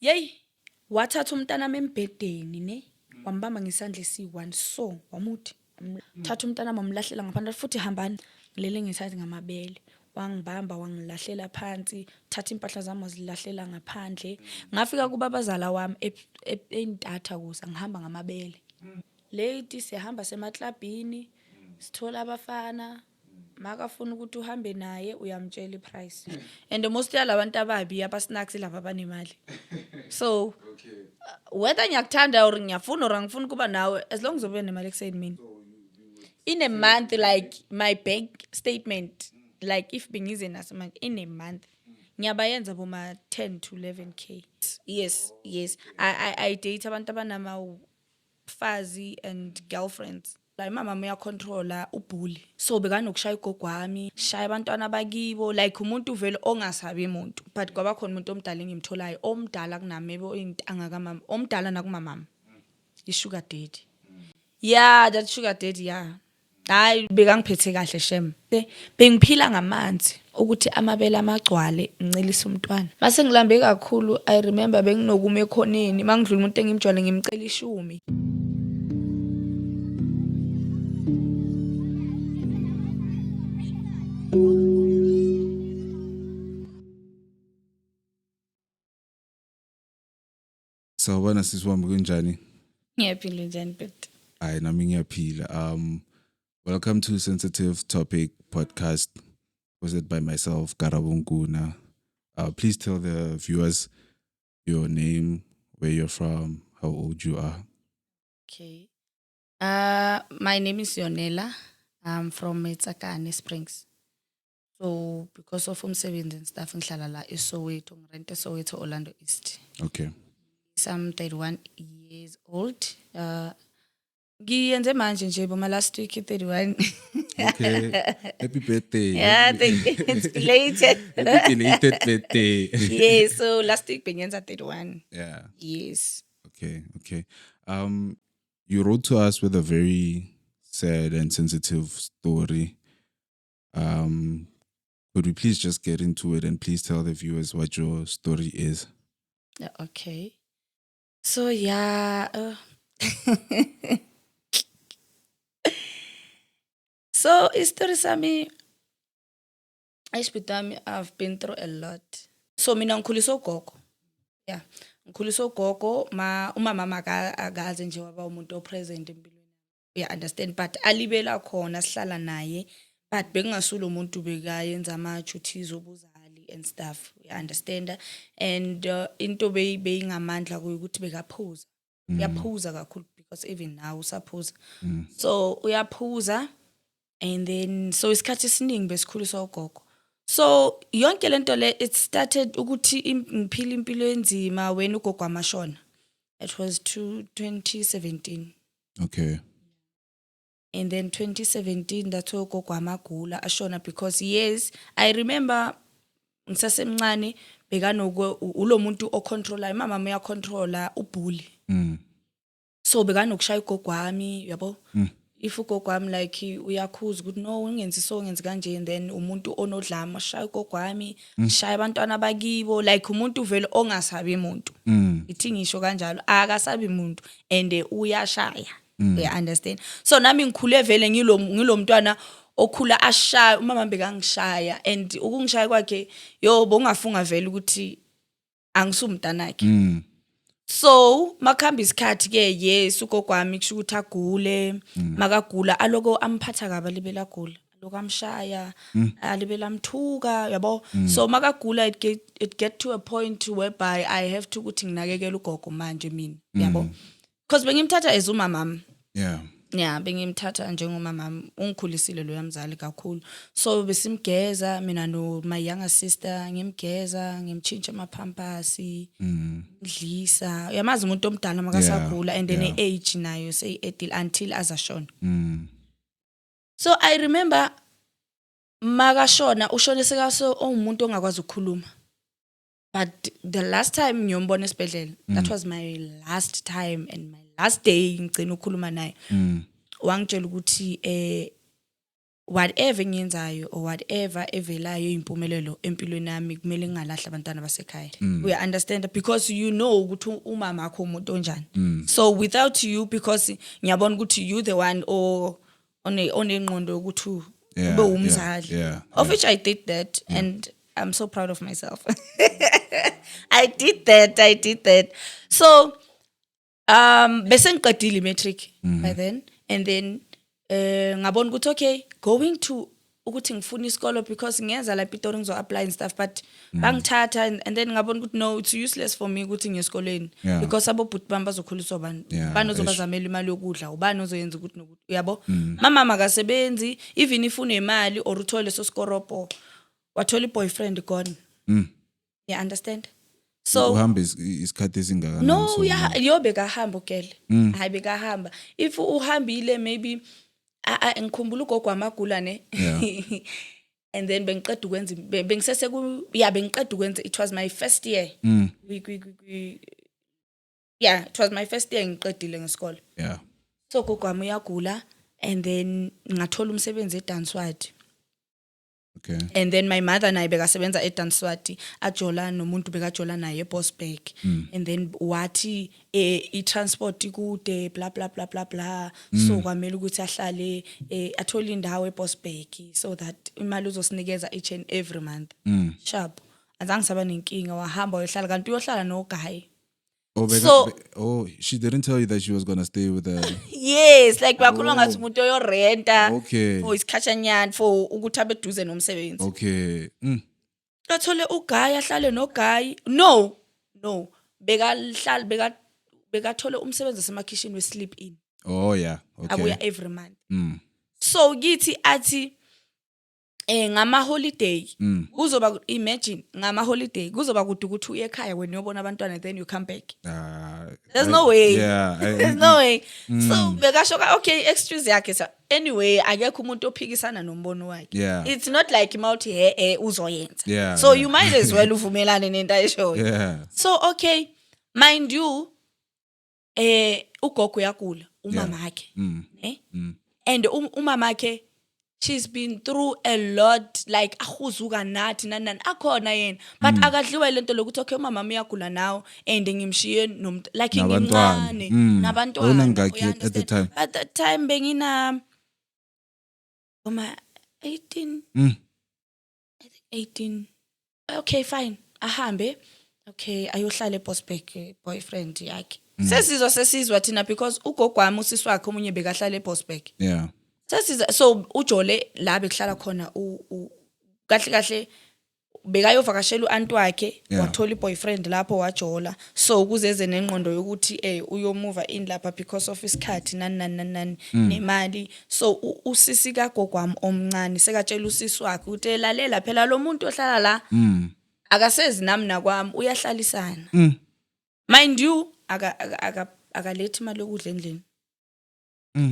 Yey, wathatha umntanami embhedeni ne, wambamba ngesandla esi-1 so wamuthi thatha umntanami wamlahlela ngaphandle futhi hambani ngilele ngesathi ngamabele. Wangibamba wangilahlela phansi, thatha impahla zami wazilahlela ngaphandle. Ngafika kubabazala wami eNtatha kusa ngihamba ngamabele. Lady sihamba semaklabhini, sithola abafana, makafuna ukuthi uhambe naye uyamtshela iprice. And most yalabantu ababi abasnacks laba abanemali. So whether ngiyakuthanda or ngiyafuna or angifuni kuba nawe, as long as ube nemali ekuseni mina. In a month, like my bank statement, like if bengize naso manje in a month ngiyabayenza boma 10 to 11k. Yes. I date abantu abanama fazi and girlfriends. Like mama uyacontrola ubully. So bekanokushaya ugogo wami, shaya abantwana bakibo, like umuntu vele ongasabi umuntu. But kwaba khona umuntu omdala engimtholayo, omdala kunami, maybe oyintanga kamama, omdala nakumamama. Sugar daddy. Yeah, that sugar daddy, yeah. Hayi bekangiphethe kahle shem. Bengiphila ngamanzi ukuthi amabele amagcwale ngicelisa umntwana. Mase ngilambe kakhulu, I remember benginokuma ekhoneni, mangidlula umuntu engimjwale ngimcela 10. Sawubona sisi wami kunjani? Ngiyaphila njani but Hayi nami ngiyaphila. Welcome to Sensitive Topic Podcast, hosted by myself, Karabo Nkuna. Please tell the viewers your name, where you're from, how old you are. okay. My name is Yonela. I'm from Etsakane Springs. So because of umsebenzi and stuff ngihlala la eSoweto, ngirent eSoweto Orlando East. Okay. I'm 31 years old. Ngiyenze manje nje boma last week 31. Okay. Happy birthday. Yeah, thank you. It's belated. Happy belated birthday. Yes, so last week benyenza 31. Yeah. Yes. Okay. You wrote to us with a very sad and sensitive story. Could we please just get into it and please tell the viewers what your story is? Yeah, okay. So yeah, so history sami, I've been through a lot. So mina ngikhuliswa ugogo. Yeah, ngikhuliswa ugogo, umama akaze nje waba umuntu opresent empilweni. Yeah, understand, but alibela khona sihlala naye, but bengasula umuntu bekayenza ama-duties obuzali and stuff. You understand? And into beyingamandla ukuthi bekaphuza. Uyaphuza kakhulu because even now usaphuza. So uyaphuza and then so isikhathi esiningi besikhuliswa ugogo. So yonke lento le it started ukuthi ngiphila impilo enzima when ugogo amashona. It was 2017. Okay. And then 2017 that's where ugogo amagula ashona because yes, I remember ngisasemncane bekanoko ulo muntu ocontrolayo, mama uyacontrola ubully. So bekanokushaya ugogo wami, yabo. If ugogo wami like uyakhuza ukuthi no ungenzi so ngenzi kanje, and then umuntu onodlama shaya ugogo wami, shaya abantwana bakibo, like umuntu vele ongasabi umuntu. Ithi ngisho kanjalo akasabi umuntu and uyashaya. You understand? So nami ngikhule vele ngilo mntwana okhula ashaya, umama bekangishaya and ukungishaya kwakhe yo bongafunga vele ukuthi angisumntanakhe. So makhamba isikhathi ke yes ugogo wami kusho ukuthi agule, makagula aloko amphatha kabi libela gula, aloko amshaya, alibela amthuka, yabo. So makagula it get to a point whereby I have to ukuthi nginakekela ugogo manje mina, yabo. Because bengimthatha as umama. Yeah, bengimthatha njengomama, ungikhulisile lo yamzali kakhulu. So besimgeza mina no my younger sister, ngimgeza, ngimchintsha amapampers, ngidlisa. Uyamazi umuntu omdala makasagula and then age nayo say edil until azashona. So I remember makashona ushone sekaso umuntu ongakwazi ukukhuluma. But the last time ngiyombona esibhedlela, that was my last time and my last day ngicela ukukhuluma naye. Wangitshela ukuthi whatever ngiyenzayo or whatever evelayo impumelelo empilweni yami kumele ngingalahla abantwana basekhaya. We understand because you know ukuthi umama wakho umuntu onjani. So without you, because ngiyabona ukuthi you the one or onengqondo ukuthi ube umzali. Of which I did that and I'm so proud of myself. I did that. So bese ngiqedile matric by then, and then ngabona ukuthi okay, going to ukuthi ngifuna isikolo because ngiyenza la Pitori ngizo apply and stuff, but bangithatha and then ngabona ukuthi no, it's useless for me ukuthi ngiyesikoleni because abobhuti bami bazokhuliswa bani ozobazamela imali yokudla, ubani ozoyenza ukuthi nokuthi, uyabo. Mama makasebenzi, even if unemali or uthole so skoropo wathola boyfriend gone. You understand? So uhambe isikhathi esingakanani? No, yo bekahamba ukele. Hayi bekahamba. If uhambile maybe ngikhumbula ugogo wamagula ne. And then bengiqeda ukwenza bengisese bengiqeda ukwenza, it was my first year. It was my first year ngiqedile ngesikole. So gogo wami uyagula and then ngathola umsebenzi eDanswadi. Okay. And then my mother naye bekasebenza eDanswadi, ajola nomuntu bekajola naye eBosberg. And then wathi i-transport kude bla bla bla bla bla. So kwamele ukuthi ahlale athola indawo eBosberg so that imali uzosinikeza each and every month. Sharp. Azange saba nenkinga, wahamba uyohlala kanti uyohlala noGuy. She didn't tell you that she was gonna stay with her. Yes, like bakhuluma ngathi umuntu oyorenta. Okay. For isikhatshanyana for ukuthi abeduze nomsebenzi. Okay. Kathole uGuy ahlale noGuy. No. Bekahlala bekathole umsebenzi wasemakhishini we sleep in. Oh yeah. Okay. Abuya every month. So kithi athi ngama holiday kuzoba, imagine ngama holiday kuzoba kude ukuthi uye ekhaya when uyobona abantwana then you come back. There's no way. There's no way. So bekasho okay, excuse yakhe so anyway akekho umuntu ophikisana nombono wakhe. It's not like mawuthi uzoyenza. So you might as well uvumelane nento ayishoyo. So okay, mind you ugogo yakula umama wakhe and umama wakhe, she's been through a lot, like ahuzuka nathi nani akhona yena, but akadliwa lento lokuthi okay umama uyagula now and ngimshiye like ngimncane nabantwana. At the time. At that time bengina 18. I think 18. Okay, fine. Ahambe. Okay, ayohlala eBosberg boyfriend yakhe. Sesizwa thina because ugogo wami usisi wakhe omunye bekahlala eBosberg. So ujole la bekuhlala khona kahle bekayovakashela uanti wakhe wathola iboyfriend lapho wajola, so ukuzeze nengqondo yokuthi uyomuva in lapha because of isikhathi nani nemali. So usisi kagogo wami omncane sekatshela usisi wakhe ukuthi lalela phela lo muntu ohlala la akasezi nami nakwami uyahlalisana. Mind you akalethi imali yokudla endlini.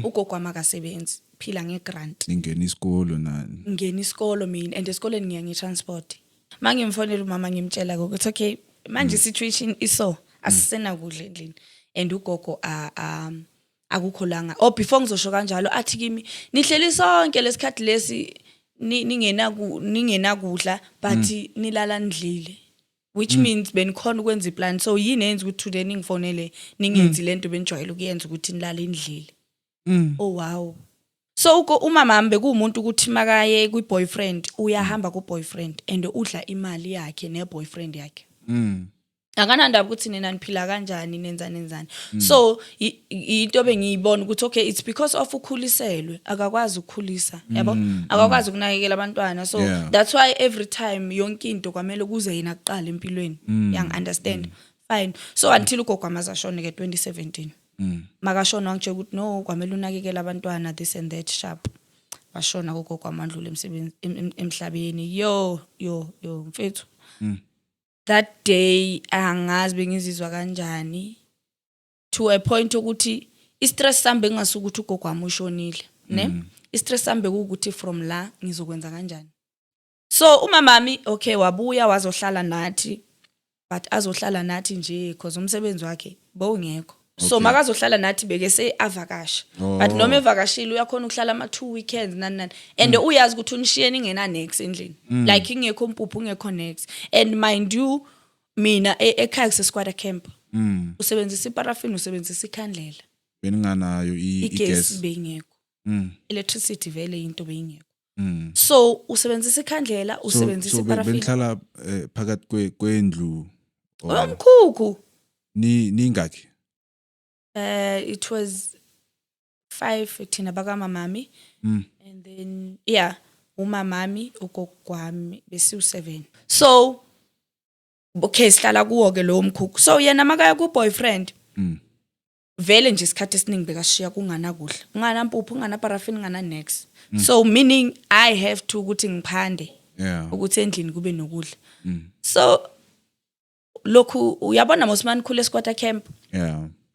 Ugogo wami akasebenzi, phila ngegrant. Ngingena isikolo nani? Ngena isikolo mina and esikoleni ngiya ngetransport. Mangimfonela umama ngimtshela ukuthi okay manje situation iso asisena kudla endlini and ugogo akukho langa. Before ngizosho kanjalo athi kimi nihleli sonke lesikhathi lesi ningena kudla but nilala ndlile, which means benikhona ukwenza iplan. So yini enza ukuthi today ningifonele ningenzi lento benijwayele ukuyenza ukuthi nilale endlile. Oh wow. So umama wami bekumuntu ukuthi makaye kwi-boyfriend uyahamba ku-boyfriend and udla imali yakhe ne-boyfriend yakhe. Akanandaba ukuthi nina niphila kanjani nenzani. So into bengiyibona ukuthi okay it's because of ukhuliselwe, akakwazi ukukhulisa, yabo, akakwazi ukunakekela abantwana. So that's why every time yonke into kwamele kuze yena kuqala empilweni. Yang understand? Fine. So until ugogo amazashone ke 2017. Makashona wangitshela ukuthi no kwamele unakekela abantwana this and that sharp. Washona ugogo amandlule emhlabeni. Yo mfethu. That day angazi bengizizwa kanjani to a point ukuthi istress sami bengasukuthi ugogo wami ushonile ne. Istress sami bekuthi from la ngizokwenza kanjani. So umamami okay wabuya wazohlala nathi, but azohlala nathi nje because umsebenzi wakhe bowungekho. So makazohlala nathi beke se avakasha. But noma evakashile uyakhona ukuhlala ama 2 weekends nani. And uyazi ukuthi unishiye ningena next endlini. Like ingekho umpuphu ungekho next. And mind you mina ekhaya sesquatter camp. Usebenzisa iparafini usebenzisa ikhandlela. Beninganayo igas bengekho. Electricity vele into bengekho. So usebenzisa ikhandlela usebenzisa iparafini. Benihlala phakathi kwendlu omkhukhu ningakhi? It was 5 thina baka mamami and then umamami ukogwami besi u7. So okay sihlala kuwo ke lo mkhukhu. So yena makaya ku boyfriend vele nje isikhathi esiningi bekashiya kungana kuhle ungana mpuphu ungana parafini ungana next. So meaning I have to ukuthi ngiphande ukuthi endlini kube nokudla. So lokhu uyabona mosman khule squatter camp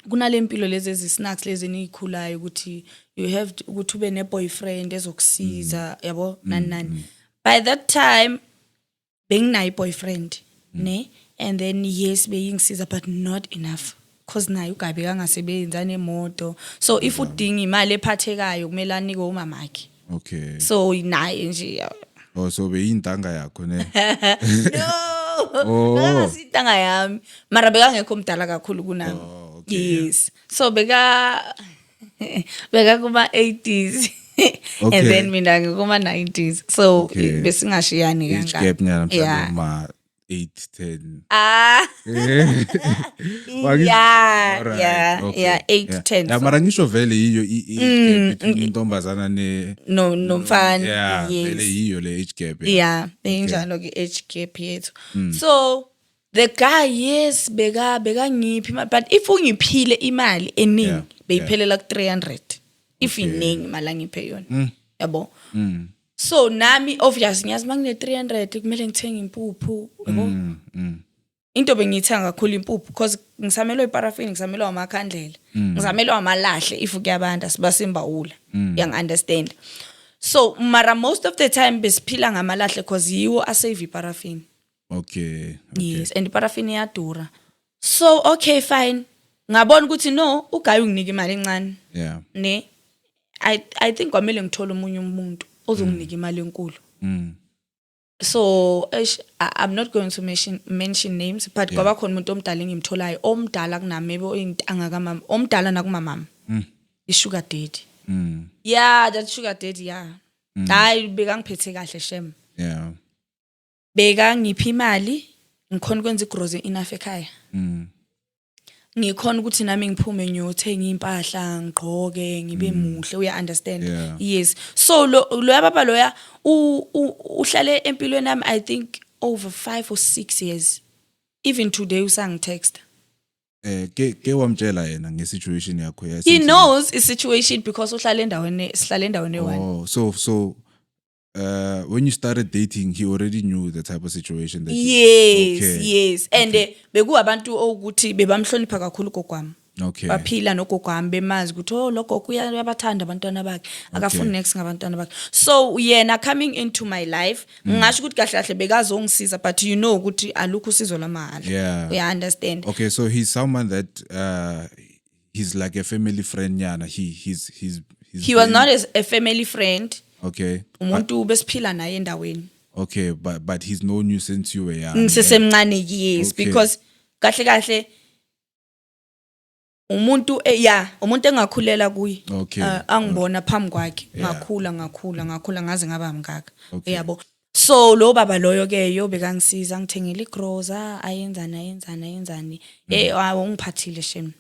kunalempilo lezi snacks lezi nikhulayo ukuthi you have ukuthi ube ne boyfriend ezokusiza yabo nani. By that time benginayo boyfriend ne and then yes beyingisiza but not enough cause naye ugabe kangasebenza nemoto. So if udinga imali ephathekayo kumele anike umamakhe. Okay. So naye nje so beyintanga yakho ne. No sitanga yami mara bekangekho mdala kakhulu kunami. Yes. So beka kuma 80s and then mina ngikuma 90s. So besingashiyani kanjani. Gap nyana mhlawumbe ma 8 10. Yeah, 8 10. Ya mara ngisho vele yiyo intombazana nomfana. Yes. Vele yiyo le age gap. Yeah, injalo ke age gap yethu. So the guy yes beka ngiphi but if ungiphile imali eningi beyiphelela ku 300 if iningi imali ngiphe yona yabo. So nami obviously ngiyazi mangine 300 kumele ngithenge impuphu yabo. Into bengiyithenga kakhulu impuphu because ngisamelwe iparafini ngisamelwe amakhandlela ngisamelwe amalahle if kuyabantu sibasimbawula yang understand. So mara most of the time besiphila ngamalahle because yiwo asave iparafini. Okay. Yes, and iparafini iyadura. So okay fine. Ngabona ukuthi no ugayi unginika imali encane. Yeah. Ne I think kwamele ngithola umunye umuntu ozonginika imali enkulu. So I'm not going to mention names but kwaba khona umuntu omdala engimtholayo omdala kunami maybe oyintanga kamama omdala nakumamama. Isugar daddy. Yeah, that sugar daddy yeah. Hayi bekangiphethe kahle shem. Yeah. Beka ngiphi imali ngikhona ukwenza igrocery enough ekhaya. Ngikhona ukuthi nami ngiphume ngiyothenga impahla ngigqoke ngibe muhle uya understand. Yes. So lo yababa loya uhlale empilweni nami I think over 5 or 6 years. Even today usangitext. Ke wamtshela yena ngesituation yakho He knows the situation because uhlale endaweni sihlale endaweni one. Oh so when you started dating, he already knew the type of situation that yes. And beku abantu ukuthi bebamhlonipha kakhulu gogwami. Okay. Baphila nogogwami bemazi ukuthi lokho kuyabathanda abantwana bakhe. Akafuni next ngabantwana bakhe. So yena coming into my life, ngisho ukuthi kahle kahle bekazongisiza but you know ukuthi alukho usizo lamahala. Yeah. We understand. Okay, so he's someone that he's like a family friend yana. He was not a family friend. Okay. Umuntu besiphila naye endaweni. Okay, but he's known you since you were young. Ngisesemncane yes because kahle umuntu umuntu engakhulela kuyi. Okay. Angibona phambi kwakhe ngakhula ngaze ngaba mngaka. Yabo. So lo baba loyo ke yo bekangisiza ngithengela igroza ayenzani. Ungiphathile shem.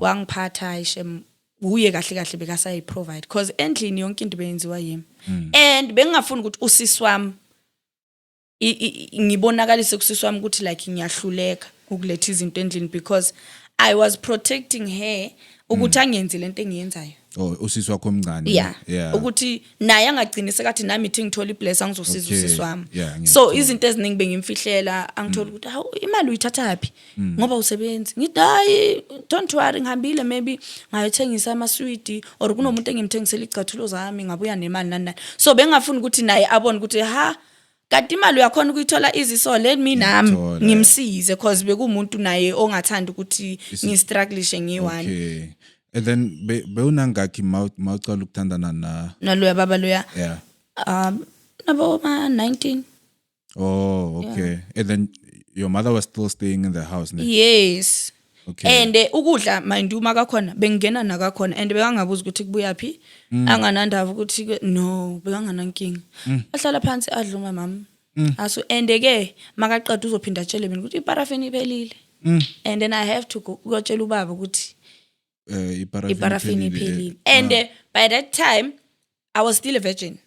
Wangiphatha shem. Uye kahle bekasayi provide because endlini yonke into beyenziwa yimi and bengingafuni ukuthi usisi wami ngibonakalise kusisi wami ukuthi like ngiyahluleka ukuletha izinto endlini because I was protecting her ukuthi angenze lento engiyenzayo. Usisi wakho omncane. Yeah. Ukuthi naye angagcini sekathi nami ithi ngithola ibless angizosiza usisi wami. So izinto eziningi bengimfihlela angithola ukuthi hawu imali uyithatha yaphi ngoba usebenza. Ngithi hayi don't worry ngihambile maybe ngayothengisa ama sweet or kunomuntu engimthengisela icathulo zami ngabuya nemali nani. So bengafuni ukuthi naye abone ukuthi kanti imali uyakhona ukuyithola izisole let me nami Ngiyathola, ngimsize because bekumuntu naye ongathanda ukuthi ngistrugglishe ngiyi-one Okay. And then bewunangakhi mawucala ukuthandana na naloya baba loya yeah. nabo ma-19 Oh, okay. And then your mother was still staying in the house, ne? yes Okay. and ukudla mind uma kakhona bengingena nakakhona and bekangabuza ukuthi kubuyaphi anganandaba ukuthi no bekanganankinga ahlala phansi adla uma mama aso and-ke makaqeda uzophinda atshele mina ukuthi iparafini iphelile and then I have to ukuyotshela ubaba ukuthi iparafini iphelile and by that time I was still a virgin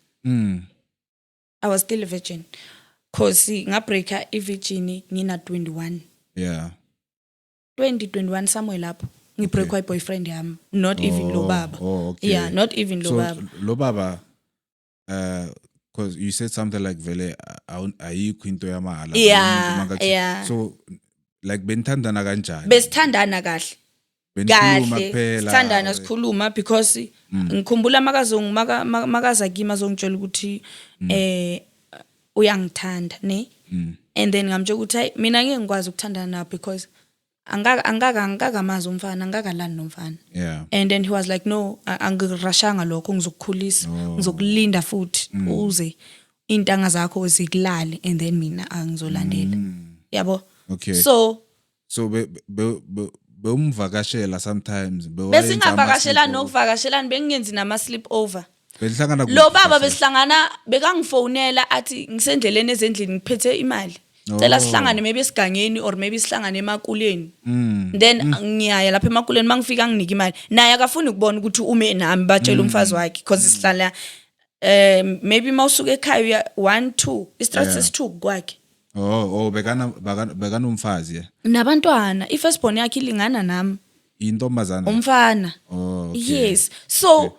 cause ngabreaka i-virgin ngina 21 Yeah. 2021 somewhere lapho ngibreak my boyfriend yami not even lo baba okay. yeah not even lo So baba lo baba because you said something like vele ayikho into yamahala. Yeah. So like benithandana kanjani? besithandana kahle Benikhuluma kahle kuphela. sithandana sikhuluma because ngikhumbula makaza kimi azongitshela ukuthi uyangithanda ne and then ngamtshela ukuthi hayi mina ngeke ngikwazi ukuthandana nawe because angakamazi umfana angakalani nomfana Yeah. and then he was like no angirashanga lokho ngizokukhulisa ngizokulinda futhi uze intanga zakho zikulale and then mina angizolandela yabo Okay. so bewumvakashela sometimes besingavakashelani nokuvakashelani bengingenzi nama sleep over benihlangana lo baba besihlangana bekangifonela athi ngisendleleni ezendlini ngiphethe imali cela sihlangane maybe esigangeni or maybe sihlangane emakuleni then ngiyaya lapha emakuleni mangifika nginika imali naye akafuni ukubona ukuthi ume nami batshela umfazi wakhe because sihlala maybe mawusuka ekhaya 1-2 istrategy is 2 kwakhe bekana umfazi yeah. nabantwana ifirst born yakhe ilingana nami intombazana umfana okay. Yes so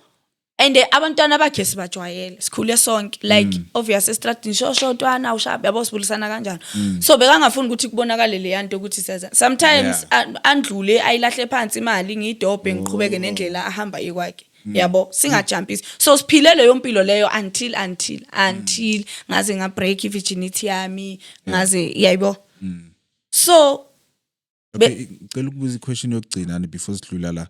and abantwana bakhe sibajwayele sikhule sonke like obvious estradini shoshotwana ushabe yabo sibulisana kanjani so bekangafuni ukuthi kubonakale le yanto ukuthi senza sometimes andlule ayilahle phansi imali ngidobhe ngiqhubeke nendlela ahamba yikwakhe yabo singajumpisi so siphile leyo mpilo leyo until ngaze ngabreak i-virginity yami ngaze yayibo so ngicela ukubuza i-question yokugcina before sidlula la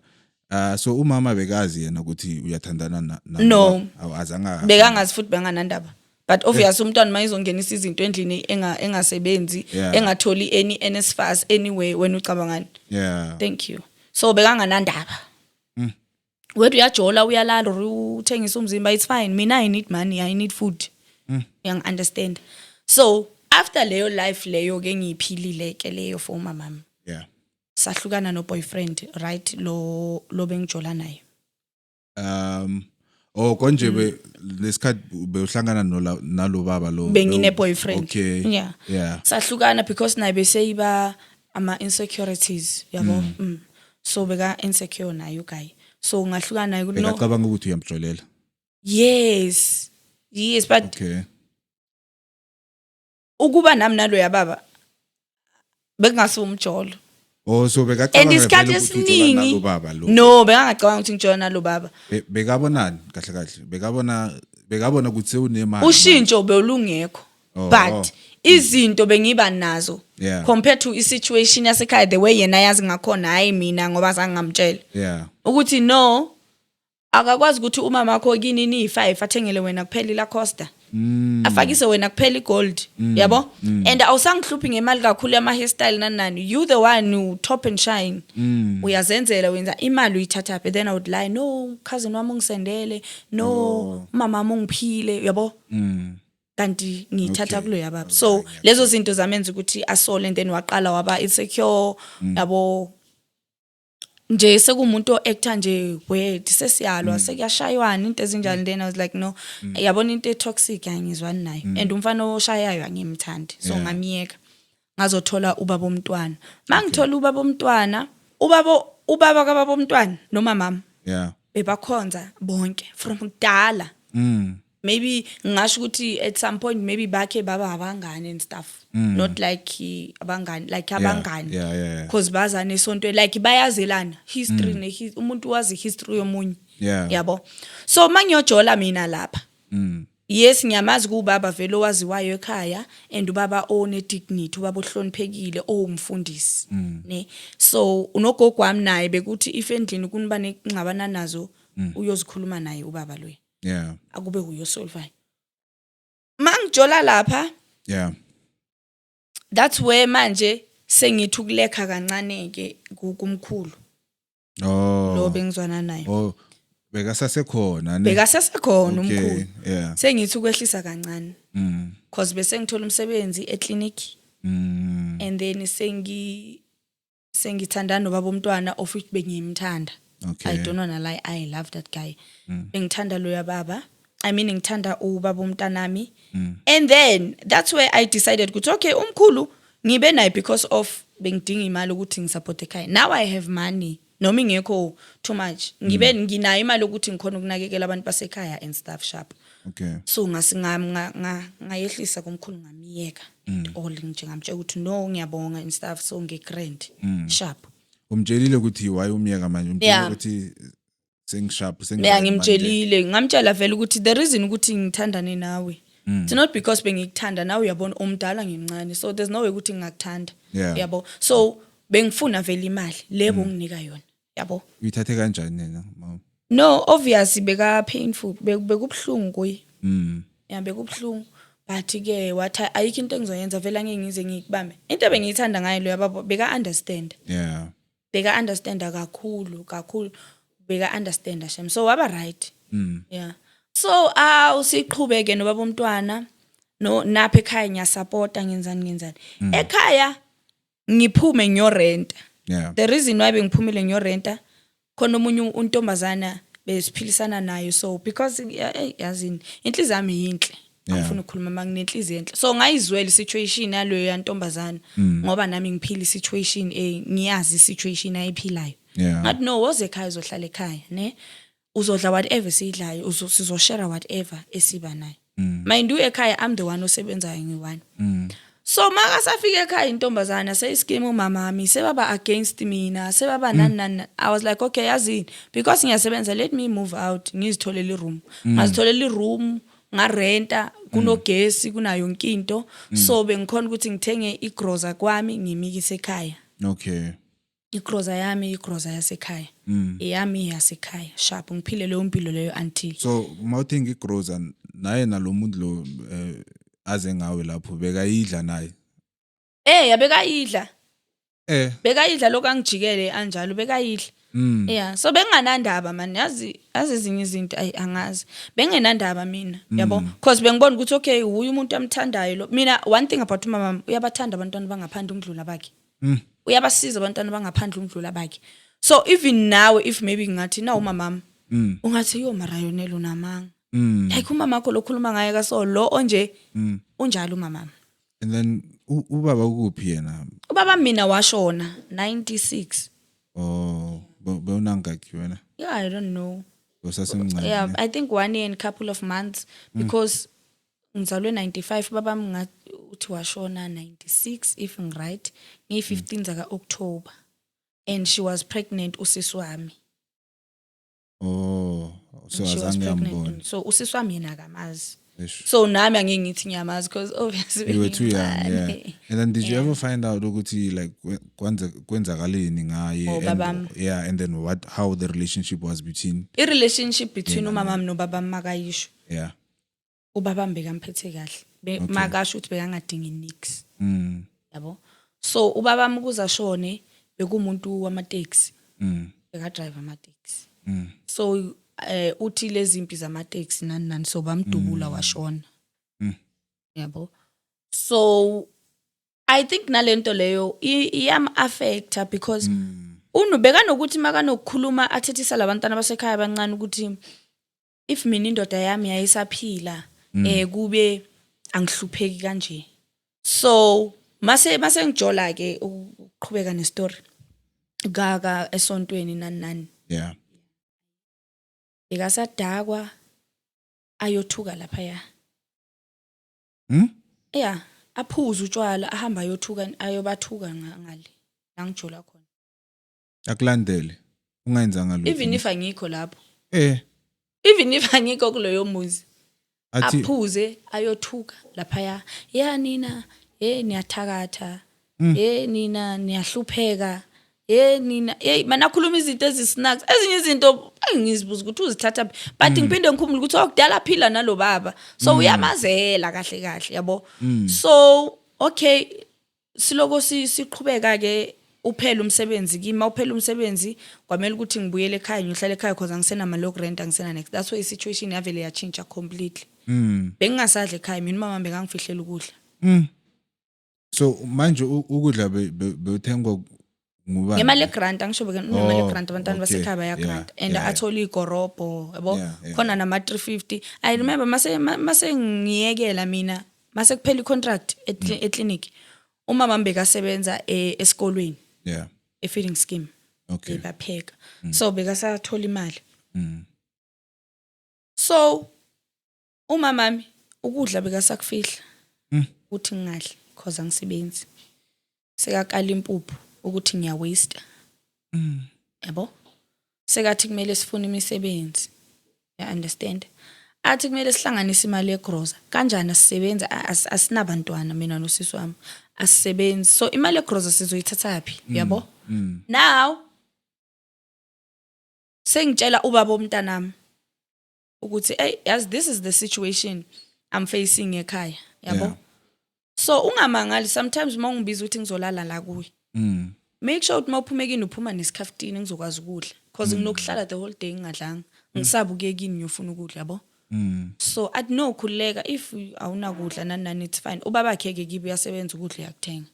so umama bekazi yena ukuthi uyathandana na no azanga bekangazi futhi benganandaba but obvious umntwana mayizongenisa izinto endlini engasebenzi engatholi any NSFAS anyway when ucabangani yeah thank you so bekanganandaba wethu uyajola uyalala uthengisa umzimba it's fine mina I need money I need food you understand so after leyo life leyo ke ngiyiphilile ke leyo for mama yeah sahlukana no boyfriend right lo bengijola naye konje lesikhathi bewuhlangana nalo baba lo bengine boyfriend okay yeah sahlukana because naye beseyiba ama insecurities yabo so beka insecure naye guy so ngahlukana naye no ngicabanga ukuthi uyamjolela yes but okay ukuba nami nalo yababa bekungasumjolo so bekacabanga isikhathi esiningi no bekangacabanga ukuthi ngijola nalo baba bekabonani kahle bekabona ukuthi sewunemali ushintsho belungekho but izinto bengiba nazo compared to i-situation yasekhaya the way yena yazi ngakhona hayi mina ngoba zange ngamtshela ukuthi no akakwazi ukuthi umama wakho kini ni5 athengele wena kuphela la Costa afakise wena kuphela igold yabo and awusangihluphi ngemali kakhulu yama hairstyle nanani you the one who top and shine uyazenzela wenza imali uyithatha phe then I would lie no cousin wami ungisendele no mama wami ungiphile yabo kanti ngithatha kulo yababa so lezo zinto zamenza ukuthi asole and then waqala waba insecure yabo nje sekumuntu actor nje weird sesiyalwa sekuyashaywana into ezinjani then I was like no yabona into toxic angizwani nayo and umfana oshayayo angimthandi so ngamiyeka ngazothola ubaba omntwana mangithola ubaba omntwana ubaba kababa omntwana noma mama bebakhonza bonke from kudala maybe ngisho ukuthi at some point maybe bakhe baba abangane and stuff not like abangane like abangane because bazana esonto like bayazelana history umuntu wazi history yomunye yabo so mangiyojola mina lapha yes ngiyamazi kubaba vele owaziwayo ekhaya and ubaba one dignity ubaba ohloniphekile owumfundisi ne so unogogo wami naye bekuthi if endlini kuniba nengxabana nazo uyozikhuluma naye ubaba lo Yeah. akube uyosolve mangijola lapha Yeah. that's where manje sengithi ukulekha kancane ke kumkhulu Oh. lo bengizwana naye Oh. Bekasasekhona ne. bekasesekhona Okay, umkhulu yeah. sengithi ukwehlisa kancane Mm. because bese ngithola umsebenzi eclinic Mm. and then sengithandana nobaba umntwana of which bengimthanda. Okay. I don't wanna lie, I love that guy. Bengithanda lo yababa. I mean ngithanda ubaba umntanami. And then that's where I decided ukuthi okay umkhulu ngibe naye because of bengidinga imali ukuthi ngisupport ekhaya. Now I have money. Noma ingekho too much. Nginayo imali ukuthi ngikhona ukunakekela abantu basekhaya and stuff sharp. Okay. So ngayehlisa kumkhulu ngamiyeka all nje ngamtshela ukuthi no ngiyabonga and stuff so ngegrand sharp Umtshelile ukuthi why umyeka manje Yeah. ukuthi sengisharp ngimtshelile ngamtshela vele ukuthi the reason ukuthi ngithandane nawe it's not because bengikuthanda nawe uyabona omdala ngimncane so there's no way ukuthi ngingakuthanda Yeah. yabo so bengifuna vele imali lebo nginika yona yabo uyithathe kanjani nena mama? no obviously beka painful bekubhlungu kuyi yeah bekubhlungu but ke wathi ayikho into engizoyenza vele angeke ngize ngikubambe into ebengiyithanda ngayo lo yababa beka understand Yeah. beka understand kakhulu beka understand shem so waba right yeah so usiqhubeke nobaba umntwana no napha ekhaya ngiyasupporta ngenzani ekhaya ngiphume ngiyorenta Yeah. the reason why bengiphumile ngiyorenta khona umunye untombazana besiphilisana nayo so because yazini inhliziyo yami yinhle Yeah. angifuna ukukhuluma manginenhliziyo enhle so ngayizwela situation yaloyo yantombazana ngoba nami ngiphila isituation ngiyazi isituation ayiphilayo Yeah. ngathi no woze ekhaya uzohlala ekhaya ne uzodla whatever sidlayo sizoshare whatever esiba nayo mind you ekhaya I'm the one osebenzayo ngiwani so maka safika ekhaya intombazana seyiskeme umama wami sebaba against mina sebaba nani I was like okay yazini because ngiyasebenza let me move out ngizitholele iroom ngazitholela iroom ngarenta kunogesi kunayo yonke into so bengikhona ukuthi ngithenge igroza kwami ngimikise ekhaya Okay. igroza yasekhaya eyami yasekhaya sharp ngiphile leyo impilo leyo until So mawuthenga igroza naye nalomuntu lo aze ngawe lapho bekayidla naye. yabekayidla Eh. bekayidla lokangijikele anjalo bekayidla yeah so benganandaba man yazi ezinye izinto angazi bengenandaba mina yabo because bengibona ukuthi okay uyu umuntu amthandayo lo mina one thing about mama uyabathanda abantwana bangaphandle ungidlula bakhe uyabasiza abantwana bangaphandle ungidlula bakhe so even now if maybe ngathi na umama ungathi yo marayonelo namanga like umama wakho lokhuluma ngaye kaso lo onje unjalo umama. And then ubaba ukuphi yena? Ubaba mina washona 96. Oh, bewunangaki wena? Yeah, I don't know. Usasemncane. Yeah, I think 1 year and couple of months because ngizalwe 95 baba ngathi uthi washona 96 if I'm right. Ngi 15 zaka October and she was pregnant usisi wami. Oh, so She was azange pregnant. yambona. So usisi wami yena akamazi. Eish. So nami angeke ngithi ngiyamazi because obviously You were too young, yeah. bengincane. And then did you ever find out ukuthi like kwenzakaleni ngaye Oh, babam. yeah, and then how the relationship was between I relationship between umama wami nobaba makayisho. yeah. Ubaba mbekamphethe kahle. Makasho ukuthi bekangadingi nix. Yabo. So ubaba mkuza shone bekumuntu wamateksi. Beka drive amateksi. So uthi lezi impi zamateksi nani so bamdubula washona. Yabo. So I think nalento leyo iyam affecta because unubeka nokuthi makanokukhuluma athethisa labantwana basekhaya abancane ukuthi if mina indoda yami yayisaphila kube angihlupheki kanje. So mase ngijola ke ukuqhubeka nestory gaga esontweni nani. Yeah. Bekasadakwa ayothuka lapha ya. Yeah, aphuza utshwala ahamba ayothuka ayobathuka ngale. La ngijola khona. Akulandele. Ungayenzanga lutho. Even if angikho lapho. Eh. Even if angikho kuloyo muzi. aphuze ayothuka laphaya nina niyathakatha nina niyahlupheka nina mana khuluma izinto ezisnacks ezinye izinto engizibuza ukuthi uzithatha but ngiphinde ngikhumule ukuthi okudala phila nalo baba so uyamazela kahle yabo so okay siloko siqhubeka ke uphela umsebenzi kimi uphela umsebenzi kwamele ukuthi ngibuyele ekhaya ngihlale ekhaya because angisena mali yokurent angisena next that's why the situation yavele ya change completely bengingasadla ekhaya mina mama bengangifihlela ukudla so manje ukudla bethengwa ngubani ngemali grant angisho ngemali grant abantwana basekhaya baya grant and athola igorobo yabo khona nama 350 I remember mase ngiyekela mina mase kuphela icontract eclinic umama mbekasebenza esikolweni feeding scheme bapheka so bekasathola imali so umamami ukudla bekasakufihla ukuthi ngingadli because angisebenzi sekaqala impuphu ukuthi ngiya waste yabo sekathi kumele sifune imisebenzi you understand athi kumele sihlanganise imali yegroza kanjani asisebenza asinabantwana mina nosisi wami asisebenzi so imali yegroza sizoyithatha yaphi yabo now sengitshela ubaba omntanami ukuthi hey yazi this is the situation I'm facing ekhaya yabo so ungamangali sometimes mawungibiza ukuthi ngizolala la kuyi make sure ukuthi mawuphumekini uphuma nesikhaftini ngizokwazi ukudla because nginokuhlala the whole day ngingadlanga ngisabu kuyekini ngiyofuna ukudla yabo so athi no khuleka if awunakudla nani it's fine ubaba kheke kibe uyasebenza ukudla yakuthenga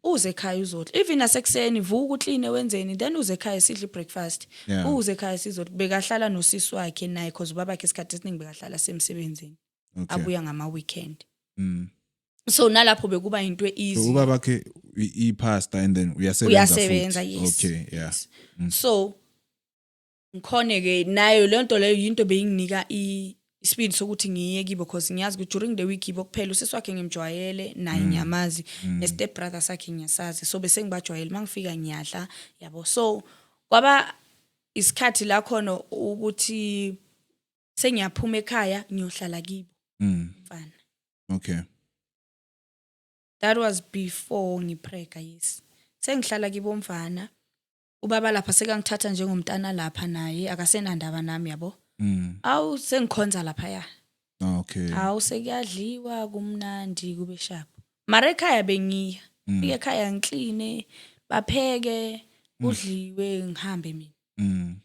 uze ekhaya uzodla even nasekuseni vuka ukline wenzeni then uze ekhaya sidle breakfast uze ekhaya sizodla bekahlala nosisi wakhe naye because ubaba wakhe isikhathi esiningi bekahlala semsebenzini abuya ngama weekend so nalapho bekuba into easy so ubaba wakhe ipasta and then uyasebenza yes okay yeah so ngikhone ke nayo le nto leyo into beyinginika ispeed sokuthi ngiye kibo because ngiyazi ukuthi during the week ibo kuphela usisi wakhe ngimjwayele naye nyamazi ne step brother sakhe ngiyasazi so bese ngibajwayele mangifika ngiyadla yabo so kwaba isikhathi la khona ukuthi sengiyaphuma ekhaya ngiyohlala kibo mfana okay that was before ngiprega yes sengihlala kibo mfana ubaba lapha sekangithatha njengomntana lapha naye akasenandaba nami yabo awu sengikhonza lapha ya okay awu sekuyadliwa kumnandi kube sharp mara ekhaya bengiya fike ekhaya ngikline bapheke kudliwe ngihambe mina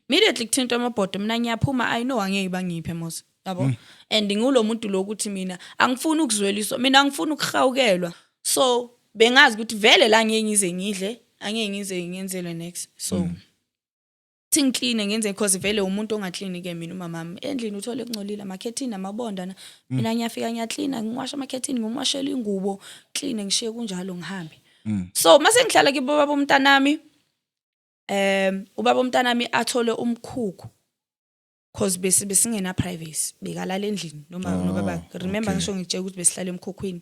immediately kuthinta amabhodo mina ngiyaphuma I know angeke bangiphe mos yabo and ngulo muntu lokuthi mina angifuni ukuzweliswa mina angifuni ukuhawukelwa so bengazi ukuthi vele la ngeke ngize ngidle angeke ngize ngiyenzele next so thinkline ngenze because vele umuntu ongaklini ke mina umamami endlini uthole kungcolile amakhethini amabonda mina ngiyafika ngiyaklina ngiwasha amakhethini ngimwashela ingubo clean ngishiye kunjalo ngihambe so mase ngihlala kibo baba umntanami ubaba umntanami athole umkhukhu because besingena privacy bekalala endlini noma baba remember ngisho ngitshela ukuthi besihlala emkhukhwini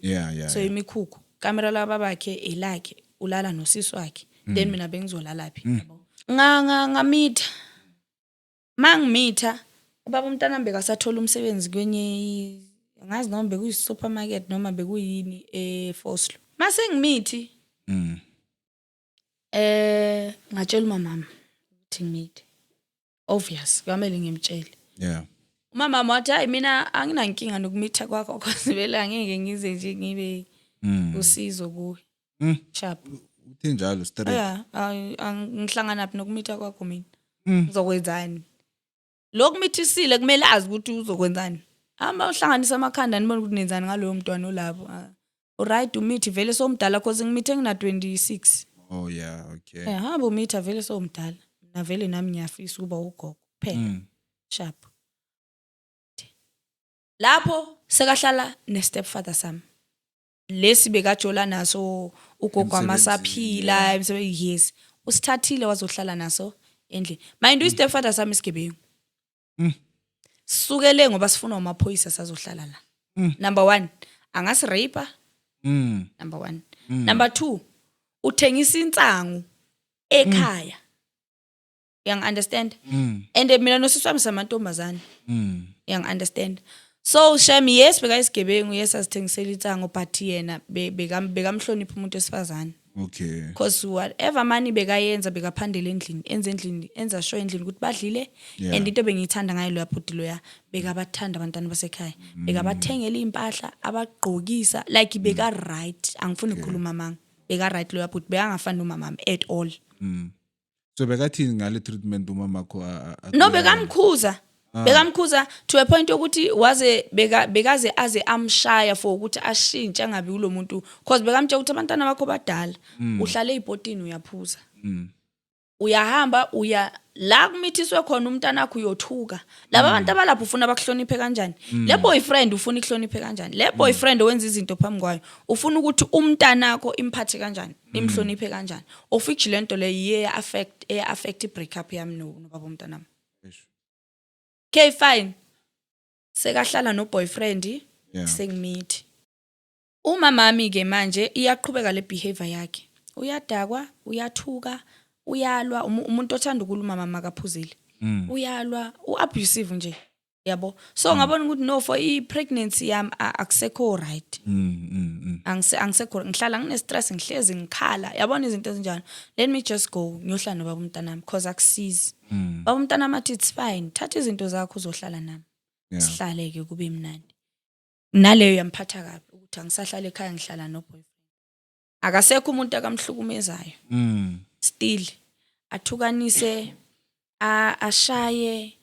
so imikhukhu camera la babakhe elakhe ulala nosisi wakhe then mina bengizolalaphi yabo ngamitha mangmitha ubaba umntanami bekasathola umsebenzi kwenye ngazi noma bekuyi supermarket noma bekuyini Foslo mase ngimithi ngatshela umama ukuthi ngimithi obvious kwamele ngimtshele umama wathi hayi mina anginankinga nokumitha kwakho because vele angeke ngize nje ngibe usizo kuwe sharp uthi njalo straight ngihlangana naphi nokumitha kwakho mina ngizokwenzani lokumithisile kumele azi ukuthi uzokwenzani ama uhlanganisa amakhanda nibona ukuthi nenzani ngaloyo mntwana olapho alright umithi vele somdala because ngimithe ngina 26 oh yeah okay hamba umitha vele somdala na vele nami ngiyafisa ukuba ugogo phela sharp lapho sekahlala ne stepfather sami lesi bekajola naso ugogo amasaphila yes usithathile wazohlala naso endle mind u stepfather sami isigebengu sukele ngoba sifuna amaphoyisa sazohlala la number 1 angasirape number 1 number 2 uthengisa insangu ekhaya yang understand and mina nosisi wami samantombazana yang understand So Shami yes bekayisigebengu yes asithengisela itsango but yena bekamhlonipha umuntu wesifazane. Okay. Because whatever money bekayenza bekaphandela endlini enza show endlini ukuthi badlile Yeah. and into bengiyithanda ngayo lo yaphuti loya bekabathanda abantwana basekhaya bekabathengela impahla abagqokisa like beka right angifuni ukukhuluma manga beka right lo yaphuti bekangafani nomama at all. So bekathini ngale treatment umama kho No bekamkhuza bekamkhuza to a point ukuthi waze bekaze aze amshaya for ukuthi ashintshe angabi kulomuntu because bekamtshela ukuthi abantwana bakho badala uhlale ezibhotini uyaphuza uyahamba uya la kumithiswe khona umntana wakho uyothuka laba abantu abalapha ufuna bakuhloniphe kanjani le boyfriend ufuna ihloniphe kanjani le boyfriend owenza izinto phambi kwayo ufuna ukuthi umntana wakho imphathe kanjani imhloniphe kanjani ofike lento le iye affect breakup yami no baba umntana wami. Okay fine sekahlala no boyfriend sengimithi umama wami ke manje iyaqhubeka le behavior yakhe uyadakwa uyathuka uyalwa umuntu othanda ukuluma mama makaphuzile uyalwa uabusive nje yabo so ngabona ukuthi no for pregnancy yami akusekho right angisekho ngihlala ngine stress ngihlezi ngikhala yabona izinto ezinjalo let me just go ngiyohlala no baba umntana wami because akusizi baba umntana mathi it's fine thatha izinto zakho uzohlala nami sihlale ke kube mnandi naleyo yamphatha kabi ukuthi angisahlala ekhaya ngihlala no boyfriend akasekho umuntu akamhlukumezayo still athukanise ashaye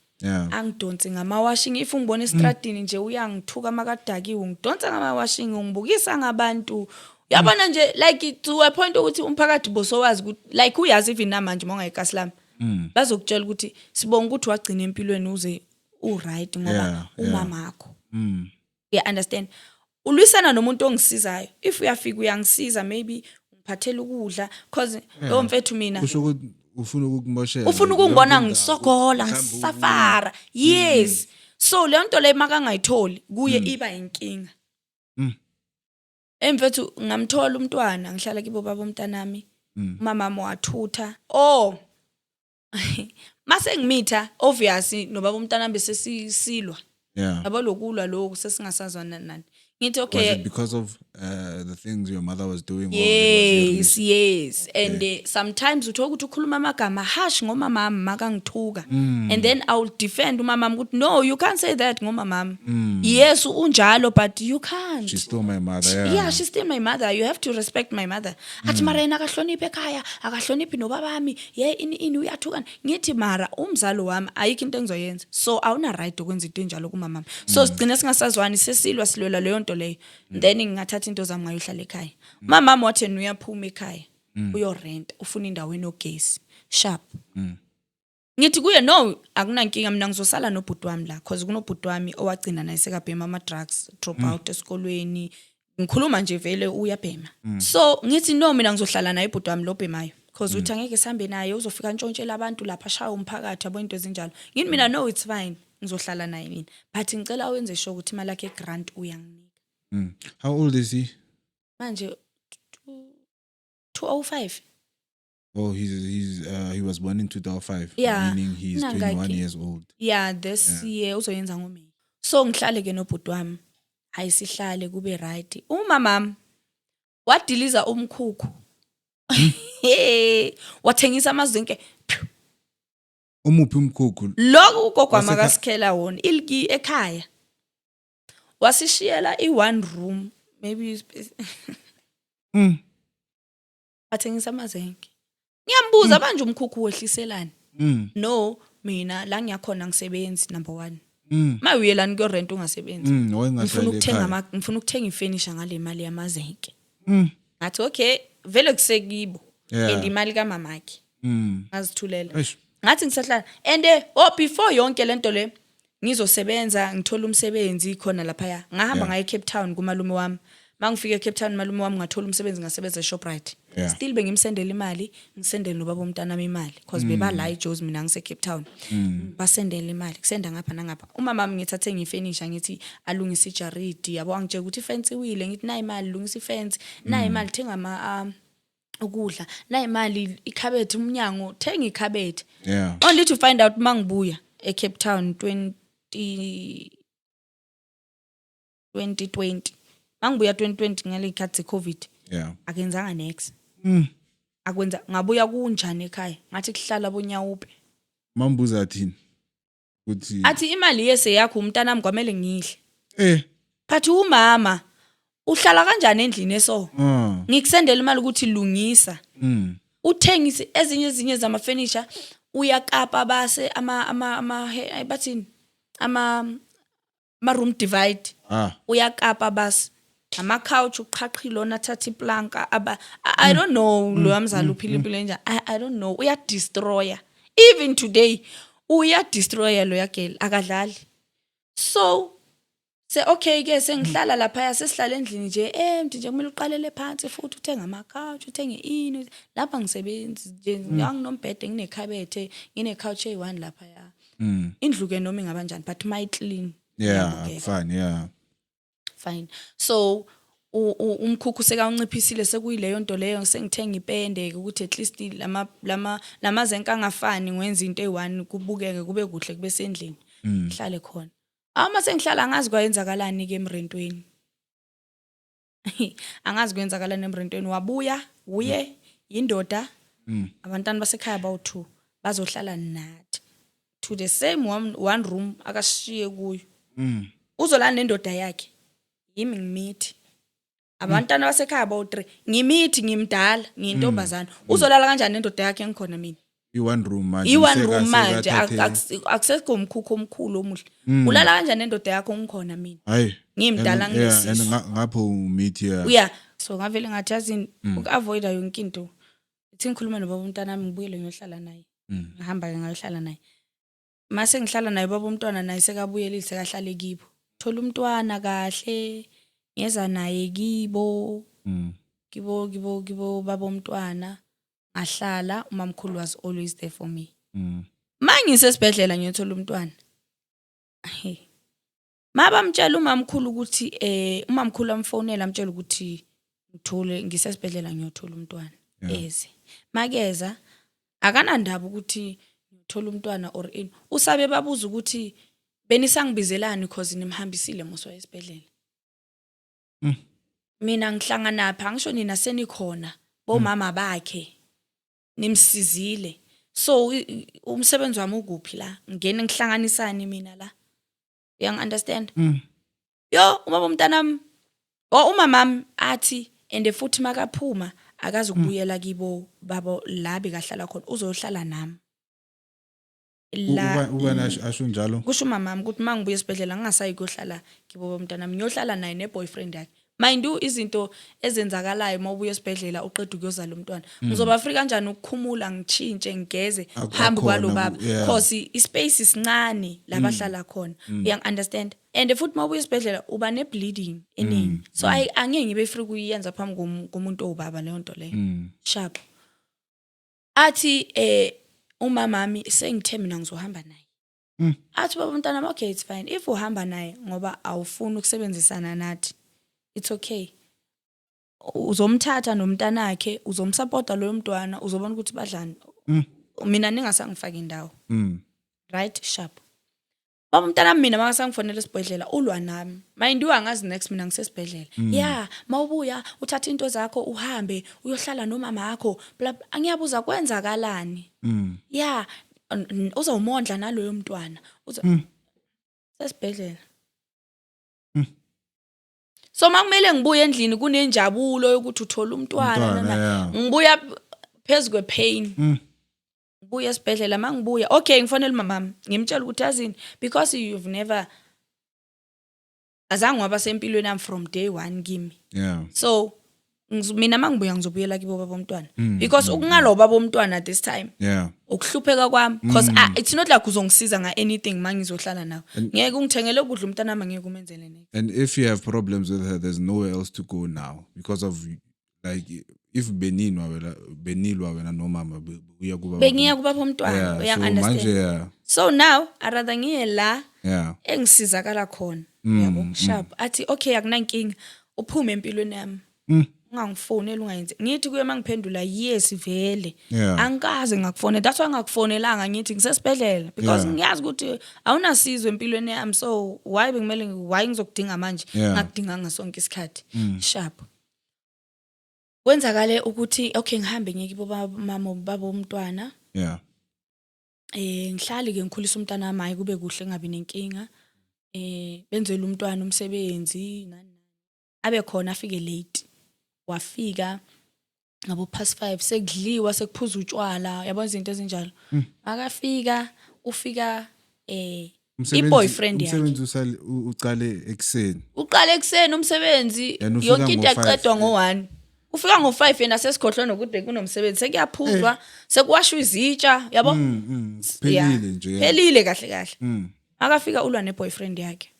angidonse ngama washing if ngibona estradini nje uyangithuka makadakiwe ngidonsa ngama washing ngibukisa ngabantu yabona nje like to a point ukuthi umphakathi bosowazi ukuthi like uyazi even namanje monga eKaSlami bazokutshela ukuthi sibonga ukuthi wagcina empilweni uze right ngoba umama wakho understand ulwisana nomuntu ongisizayo if uyafika uyangisiza maybe ngiphathela ukudla because lo mfethu mina ufuna ukukumoshela ufuna ukungibona ngisogola ngisafara yes so le nto le makangayitholi kuye iba inkinga emfethu ngamthola umntwana ngihlala kibo baba umntanami mama wami wathutha mase ngimitha obviously no baba umntanami bese sisilwa yabo lokulwa lokho sesingasazwana nani ngithi okay was it because of the things your mother was doing yes and sometimes uthola ukuthi ukhuluma amagama harsh ngomama mama makangithuka and then I'll defend umama mama ukuthi no you can't say that ngomama mama yes unjalo but you can't she's still my mother yeah she's still my mother you have to respect my mother athi mara yena akahloniphe ekhaya akahloniphi nobaba bami ini uyathuka ngithi mara umzalo wami ayikho into engizoyenza so awuna right ukwenza into enjalo kumama mama so sigcina singasazwani sesilwa silwela leyo nto leyo then ngingathatha into zami ngayohlala ekhaya mama mama wathi uyaphuma ekhaya uyo rent ufuna indawo enogesi sharp ngithi kuye no akunankinga mina ngizosala nobhuti wami la because kunobhuti wami owagcina naye sekabhema ama drugs drop out esikolweni ngikhuluma nje vele uyabhema so ngithi no mina ngizohlala naye ibhuti wami lobhemayo because uthi angeke sihambe naye uzofika ntshontshela abantu lapha shaya umphakathi yabo into ezinjalo ngithi mina no it's fine ngizohlala naye mina but ngicela wenze sure ukuthi imali yakhe grant uyanginika how old is he manje 205 oh he was born in 2005 yeah, meaning he's 21 years old this year uzoyenza ngoMeyi so ngihlale ke nobhuti wami ayisihlale kube right umama wadiliza umkhukhu wathengisa amazinke umuphi umkhukhu lokho ugogo makasikhela wona ilki ekhaya wasishiyela i1 room maybe athengisa amazinke ngiyambuza manje umkhukhu wehliselani no mina la ngiyakhona ngisebenzi number 1 mawuyelani ku rent ungasebenzi ngifuna ukuthenga ifurniture ngale mali yamazenke ngathi okay vele kusekibo and imali kamamakhe ngazithulela ngathi ngisahlala and before yonke lento le ngizosebenza ngithola umsebenzi khona lapha ngahamba ngaye Cape Town kumalume wami mangifike eCape Town malume wami ngathola umsebenzi ngasebenza eShoprite still bengimsendela imali ngisendele nobaba umntanami imali because beba la eJozi mina ngise Cape Town basendela imali kusenda ngapha nangapha umama wami ngithathe ngifurniture ngithi alungisa ijaridi yabo angitshela ukuthi ifence iwile ngithi nayi imali lungisa ifence nayi imali thenga ama ukudla nayi imali ikhabethe umnyango thenga ikhabethe only to find out mangibuya eCape Town 2020 mangibuya 2020 ngale ikhathi COVID Yeah. akenzanga next akwenza ngabuya kunjani ekhaya ngathi kuhlala bonyawupe Mambuza athini? Ukuthi athi imali yese yakho umntana wami kwamele ngidle phathi umama uhlala kanjani endlini eso ngikusendela imali ukuthi lungisa uthengise ezinye zama furniture uyakapa base bathini ama room divide uyakapa base ama couch uqhaqhilo nathathi planka I don't know lo yamzala uphila impilo enjani I don't know uya destroyer even today uya destroyer lo yakela akadlali so okay ke sengihlala lapha sesihlala endlini nje nje kumele uqalele phansi futhi uthenga ama couch uthenge ini lapha ngisebenzi nje nginombhede nginekhabethe ngine couch eyi1 lapha ya indlu ke noma ingabanjani but my clean fine so umkhukhu seka unciphisile sekuyileyo nto leyo sengithenga ipende ukuthi at least lamazenka angafani ngenza into eyi1 kubukeke kube kuhle kube sendlini ngihlale khona ama sengihlala ngazi kwayenzakalani ke emrentweni angazi kwenzakalani emrentweni wabuya uye indoda abantwana basekhaya bawu2 bazohlala nathi to the same one room akashiye kuyo uzolala nendoda yakhe yimi ngimithi abantwana basekhaya bawu3 ngimithi ngimdala ngiyintombazana uzolala kanjani nendoda yakhe ngikhona mina i1 room manje akusekho umkhukhu omkhulu omuhle ulala kanjani nendoda yakho ngikhona mina ngimdala nginesizwe ngapho umithi so ngavele ngathi yazi ukuavoida yonke into ithi ngikhuluma nobaba umntana nami ngibuyele ngiyohlala naye ngihamba ke ngayohlala naye mase ngihlala naye baba umntwana naye sekabuyelile sekahlale kibo thola umntwana kahle ngeza naye kibo baba umntwana ahlala umamkhulu was always there for me mangise esibhedlela ngiyothola umntwana mabamtshela umamkhulu ukuthi umamkhulu amfonela amtshela ukuthi ngithole ngisesibhedlela ngiyothola umntwana eze makeza akanandaba ukuthi ngithola umntwana or in usabe babuza ukuthi benisangibizelani because nimhambisile moswa esibhedlela mina ngihlangana napha ngisho nina senikhona bomama bakhe nimsizile so umsebenzi wami ukuphi la ngene ngihlanganisani mina la you understand yo ubaba umntanami umamami athi ende futhi makaphuma akazi ukubuyela kibo babo la bekahlala khona uzohlala nami la ubani asho njalo kusho umamami ukuthi mangibuye esibhedlela ngingasayi kuyohlala kibo baba umntanami ngiyohlala naye neboyfriend yakhe mind you izinto ezenzakalayo mawubuye esibhedlela uqeda ukuyozala umntwana ngizoba Afrika kanjani ukukhumula ngichintshe ngigeze hambi kwalo baba because ispace isincane labahlala khona you understand and futhi mawubuye esibhedlela uba ne bleeding eningi so angeke ngibe free kuyenza phambi komuntu obaba leyo nto leyo sharp athi umamami sengithe mina ngizohamba naye athi baba umntana okay it's fine if uhamba naye ngoba awufuni ukusebenzisana nathi it's okay uzomthatha nomntanakhe uzomsupporta lo mntwana uzobona ukuthi badlani mina ningasangifaka indawo right sharp baba umntana mina makasangifonela esibhedlela ulwa nami mind you angazi next mina ngisesibhedlela yeah mawubuya uthatha into zakho uhambe uyohlala nomama wakho angiyabuza kwenzakalani yeah uzawumondla naloyo mntwana sesibhedlela so makumele ngibuye endlini kunenjabulo yokuthi uthola umntwana ngibuya phezukwe pain ngibuya esibhedlela mangibuya okay ngifonela umama ngimtshela ukuthi yazini because you've never azange waba sempilweni yami from day 1 kimi so mina mangibuya ngizobuyela kibo baba umntwana because ukungalo baba umntwana this time ukuhlupheka kwami because it's not like uzongisiza nga anything mangizohlala nawe ngeke ungithengele ukudla umntana nami ngeke umenzele next and if you have problems with her there's nowhere else to go now because of like if benilwa wena nomama uya kuba bengiya kuba umntwana uya understand so now rather ngiye la engisizakala khona yabo sharp athi okay akunankinga uphume empilweni yami ungangifoneli ungayenzi ngithi kuye mangiphendula yes vele Yeah. angikaze ngakufonela that's why ngakufonelanga ngithi ngisesibhedlela because Yeah. ngiyazi ukuthi awunasizwe empilweni yami so why ngizokudinga manje Yeah. ngakudinganga sonke isikhathi sharp kwenzakale ukuthi okay ngihambe ngiyibo mama baba umntwana Yeah. ngihlali ke ngikhulisa umntwana wami hayi kube kuhle ngabi nenkinga benzele umntwana umsebenzi nani abe khona afike late wafika ngabo past 5 sekudliwa sekuphuza utshwala yabona izinto ezinjalo akafika ufika i-boyfriend yakhe umsebenzi uqale ekseni uqale ekseni umsebenzi And ufika yonke into ngo-5, yaqedwa ngo1 ufika ngo5 yena sesikhohlwe nokude kunomsebenzi sekuyaphuzwa sekuwashwa izitsha yabo phelile nje yeah. phelile kahle kahle akafika ulwa neboyfriend yakhe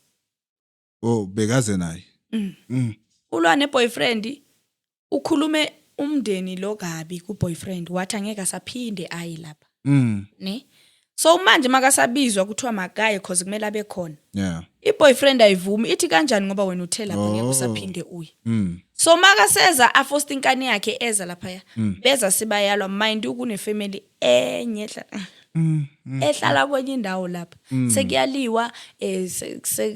oh bekaze naye ulwa neboyfriend ukhulume umndeni lo kabi kuboyfriend wathi angeke asaphinde ayi lapha ne so manje makasabizwa kuthiwa makaye because kumele abe khona yeah iboyfriend ayivumi ithi kanjani ngoba wena uthela lapha ngeke usaphinde uye so makaseza afosta inkani yakhe eza lapha beza sibayalwa mind ukune family enye ehlala kwenye indawo lapha sekuyaliwa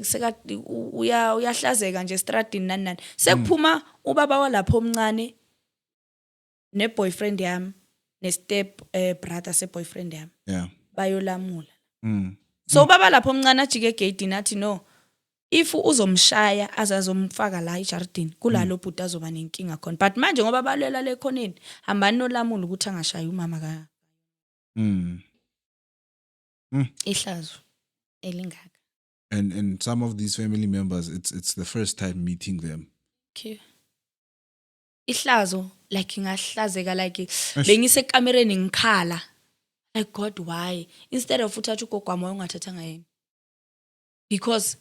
sekade uyahlazeka nje estradini nani sekuphuma ubaba walapho omncane neboyfriend yami nestep brother seboyfriend yami yeah bayolamula so ubaba lapho omncane ajike egate nathi no if uzomshaya azazomfaka la ejardini kulalo bhuti azoba nenkinga khona but manje ngoba balwela le khoneni hambani nolamula ukuthi angashaya umama ka ihlazo elingaka and some of these family members it's the first time meeting them okay ihlazo like ngahlazeka like bengisekamereni ngikhala like God why instead of uthatha ugogwama ungathathanga yena because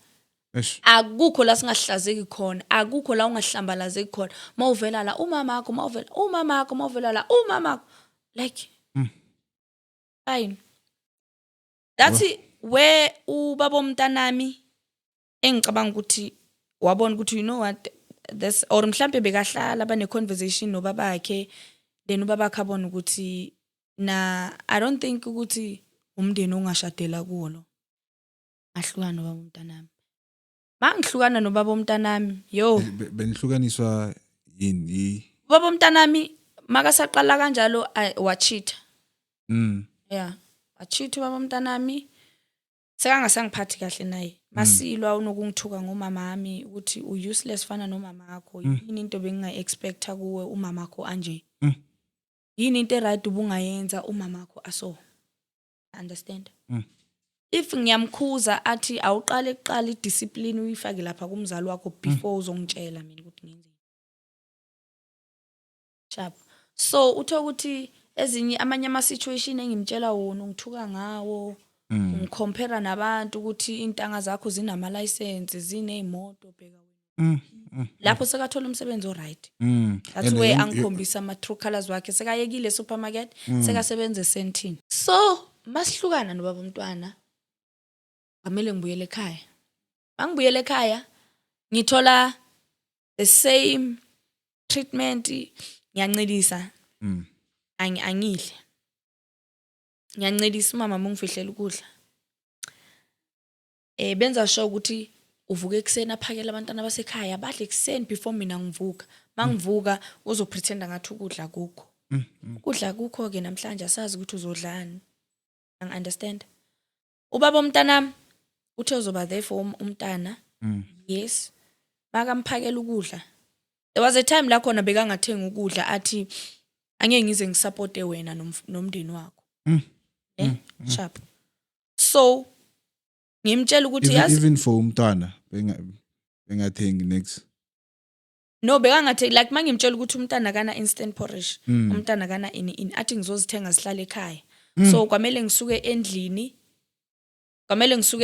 akukho la singahlazeki khona akukho la ungahlambalazeki khona mawuvela la umamakho mawuvela la umamakho like fine that's where ubaba omntanami engicabanga ukuthi wabona ukuthi you know what this or mhlambe bekahlala bane conversation nobabakhe then ubabakhe abona ukuthi na I don't think ukuthi umndeni ongashadela kuwo lo ahlukana nobaba omntanami mangihlukana nobaba omntanami yo benihlukaniswa yini ubaba omntanami makasaqala kanjalo wachitha yeah wachitha ubaba omntanami sekangasangiphathi kahle naye masilwa unokungithuka ngomama wami ukuthi useless fana nomama wakho yini into benginga expecta kuwe umama wakho anje yini into right ubungayenza umama wakho aso understand if ngiyamkhuza athi awuqale kuqala idiscipline uyifake lapha kumzali wakho before uzongitshela mina ukuthi ngenze sharp so uthola ukuthi ezinye amanye ama situation engimtshela wona ngithuka ngawo ngicompare nabantu ukuthi intanga zakho zinama license zineimoto bheka wena lapho sekathola umsebenzi oright that's where angikhombisa ama true colors wakhe sekayekile supermarket sekasebenza esentini so masihlukana nobaba umntwana ngamele ngibuyele ekhaya mangibuyele ekhaya ngithola the same treatment ngiyancelisa angidle ngiyancelisa umama mungifihlela ukudla benza sure ukuthi uvuka ekseni aphakela abantwana basekhaya badle ekseni before mina ngivuka mangivuka uzopretenda ngathi ukudla kukho ukudla kukho ke namhlanje asazi ukuthi uzodlani ang understand ubaba umntana uthe uzoba there for umntana yes makamphakela ukudla there was a time la khona bekangathenga ukudla athi angeke ngize ngisupporte wena nomndeni wakho sharp so ngimtshela ukuthi yazi even for umntwana bengathengi next no bekangathengi like mangimtshela ukuthi umntana kana instant porridge umntana kana in athi ngizozithenga sihlale ekhaya so kwamele ngisuke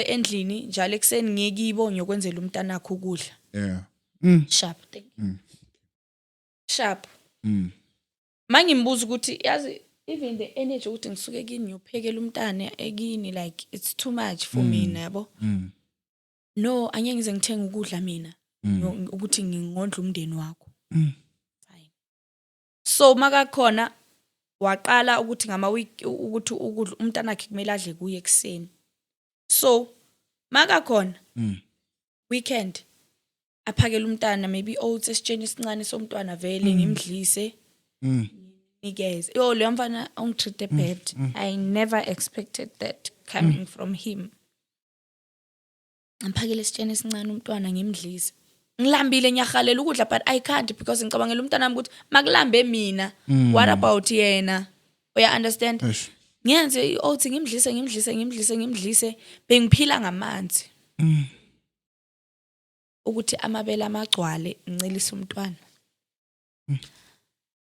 endlini njalo ekseni ngiyekibo ngiyokwenzela umntana wakho ukudla yeah sharp sharp mangimbuza ukuthi yazi even the energy ukuthi ngisuke kini ngiyophekela umntana ekini like it's too much for mina yabo no angeke ngize ngithenga ukudla mina ukuthi ngingondla umndeni wakho fine So makakhona waqala ukuthi ngama week ukuthi ukudla umntana wakhe kumele adle kuye ekseni. So makakhona weekend aphakela umntana maybe oats esitsheni esincane somntwana vele ngimdlise nikeze. Yo lo mfana ungitreat bad. I never expected that coming from him. Ngiphakela esitsheni esincane umntwana ngimdlise. Ngilambile ngiyahalela ukudla but I can't because ngicabangela umntana wami ukuthi makulambe mina what about yena uya understand ngiyenze i-oats ngimdlise bengiphila ngamanzi ukuthi amabele amagcwale ngicelisa umntwana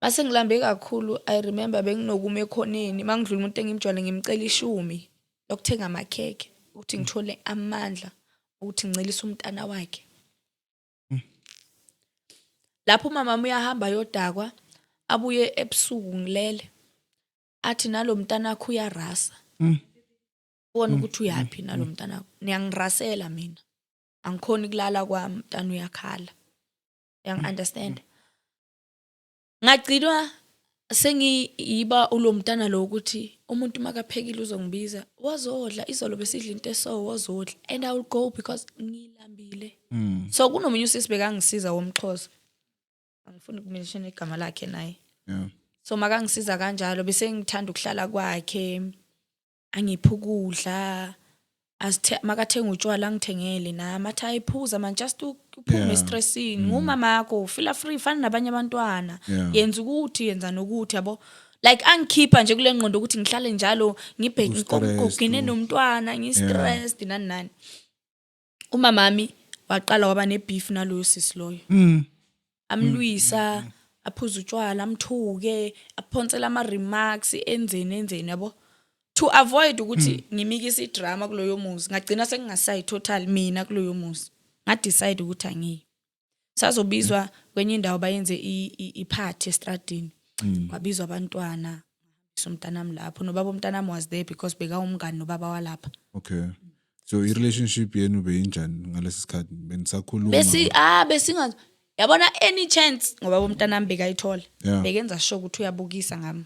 base ngilambe kakhulu. I remember benginokuma ekhoneni mangidlula umuntu engimjwale ngimcela 10 lokuthenga amakheke ukuthi ngithole amandla ukuthi ngicelisa umntana wakhe. Lapho umama uyahamba yodakwa abuye ebusuku ngilele athi nalomntana wakho uyarasa ubona ukuthi uyapi nalomntana wakho niyangirasela mina angikhoni kulala kwami umntana uyakhala yang understand. Ngagcinwa sengiyiba ulomntana lo ukuthi umuntu makaphekile uzongibiza wazodla izolo besidla into eso wazodla and I will go because ngilambile. So kunomunye usisi bekangisiza womXhosa angifuni ukumention igama lakhe naye. So makangisiza kanjalo bese ngithanda ukuhlala kwakhe angipha ukudla makathenga utshwala ngithengele nami athi ayiphuza man just uphume stressini ngumama yakho feel free fana nabanye abantwana yenza ukuthi yenza nokuthi yabo like angikhipha nje kule ngqondo ukuthi ngihlale njalo ngibheke ngokugcine nomntwana ngistressed nani. Umama mami waqala waba nebeef naloyo sisi loyo amlwisa aphuza utshwala amthuke aphonsela ama remarks enzeni yabo to avoid ukuthi ngimikise idrama kuloyo muzi. Ngagcina sengingasayi total mina kuloyo muzi nga decide ukuthi angiyi sazobizwa kwenye indawo bayenze iparty estradini kwabizwa abantwana somntana nami lapho nobaba umntana nami was there because beka umngani nobaba walapha. Okay, so i relationship yenu beyinjani ngalesi sikhathi benisakhuluma besinga yabona any chance ngoba umntana nami bekayithola bekenza sure ukuthi uyabukisa ngami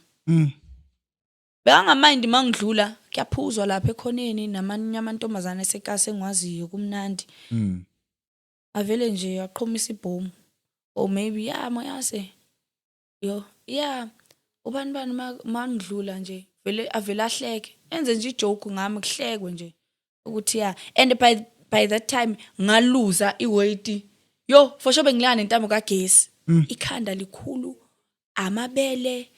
bekangamind mangidlula kuyaphuzwa lapha ekhoneni namanye amantombazana esekase engwaziyo kumnandi avele nje aqhomisa ibhomu or maybe moyase yo ubani mangidlula nje vele avela ahleke enze nje ijoke ngami kuhlekwe nje ukuthi and by that time ngaluza iweight yo for sure bengilana nentamo kagesi ikhanda likhulu amabele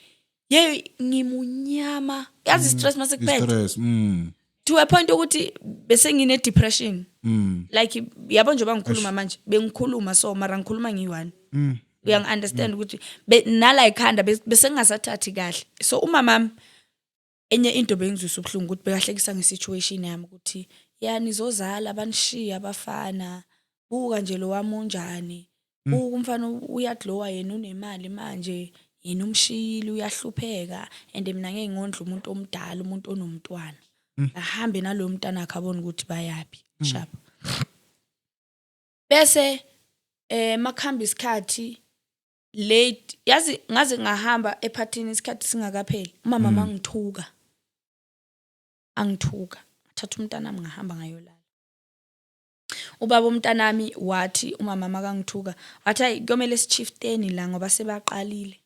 ngimunyama yazi stress mase kuphela to a point ukuthi bese ngine depression like yabo nje bangikhuluma manje bengikhuluma so mara ngikhuluma ngi1 uyang understand ukuthi nala ikhanda bese ngingasathathi kahle. So umama enye into bengizwisa ubuhlungu ukuthi bekahlekisa ngesituation yami ukuthi nizozala abanishiya abafana buka nje lo wami unjani buka umfana uyadlowa yena unemali manje yena umshiyile uyahlupheka and mina ngeke ngondla umuntu omdala umuntu onomntwana ahambe nalo mntana akhe abone ukuthi bayapi sharp bese makhamba isikhathi late yazi ngaze ngahamba ephathini isikhathi singakapheli umama mangithuka angithuka thatha umntana nami ngahamba ngayolala. Ubaba umntana nami wathi umama makangithuka wathi hayi kumele sichifteni la ngoba sebaqalile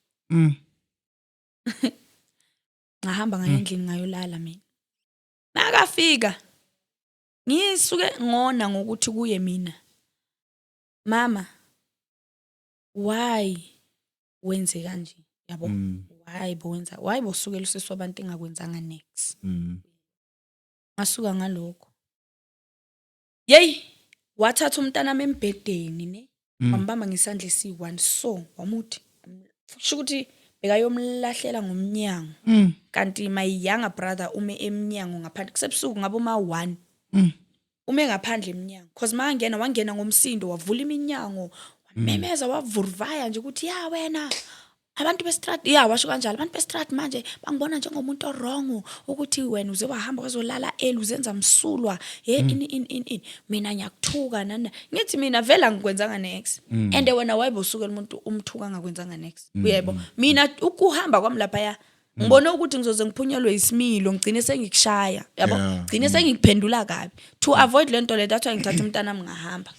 ngahamba ngayendlini ngayolala mina nakafika ngisuke ngona ngokuthi kuye mina mama why wenze kanje yabo why bosukela usisi wabantu engakwenzanga next ngasuka ngalokho wathatha umntana nami embhedeni ne wambamba ngesandla esi1 so wamuthi kusho ukuthi bekayomlahlela ngomnyango kanti my younger brother ume emnyango ngaphandle kusebusuku ngabo ma1 ume ngaphandle emnyango cause wangena ngomsindo wavula iminyango wamemeza wavurvaya nje ukuthi wena abantu bestrad washo kanjalo abantu bestrad manje bangibona njengomuntu wrong ukuthi wena uze wahamba wazolala uzenza msulwa in mina ngiyakuthuka nana ngithi mina vela ngikwenzanga next and wena wayibosuka umuntu umthuka angakwenzanga next uyebo mina ukuhamba kwami lapha ngibona ukuthi ngizoze ngiphunyelwe isimilo ngigcine sengikushaya yabo ngigcine sengikuphendula kabi to avoid lento le that's why ngithatha umntana nami ngahamba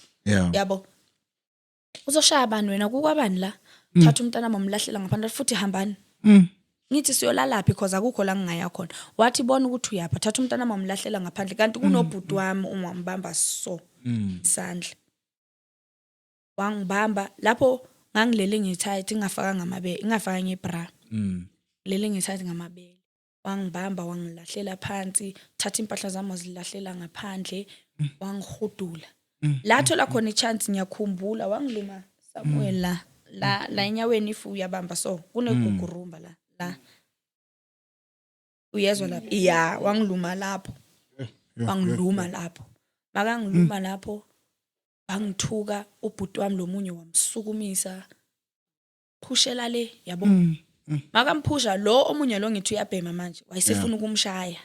yabo uzoshaya abantu wena kukwabani la thatha umntana nami umlahlela ngaphandle futhi hambani ngithi siyolala because akukho la ngingaya khona wathi bona ukuthi uyapha thatha umntana nami umlahlela ngaphandle kanti kunobhuti wami ungambamba so isandla wangibamba lapho ngangilele ngithathi ngafaka ngamabele ngafaka ngebra lele ngithathi ngamabele wangibamba wangilahlela phansi thatha impahla zami wazilahlela ngaphandle wangihudula latho la khona ichance ngiyakhumbula wangiluma Samuel la enyaweni ifu uyabamba so kunegugurumba la uyezwa lapha wangiluma lapho wangiluma lapho makangiluma lapho bangithuka ubhuti wami lomunye wamsukumisa phushela le yabo makamphusha lo omunye lo ngithi uyabhema manje wayesefuna ukumshaya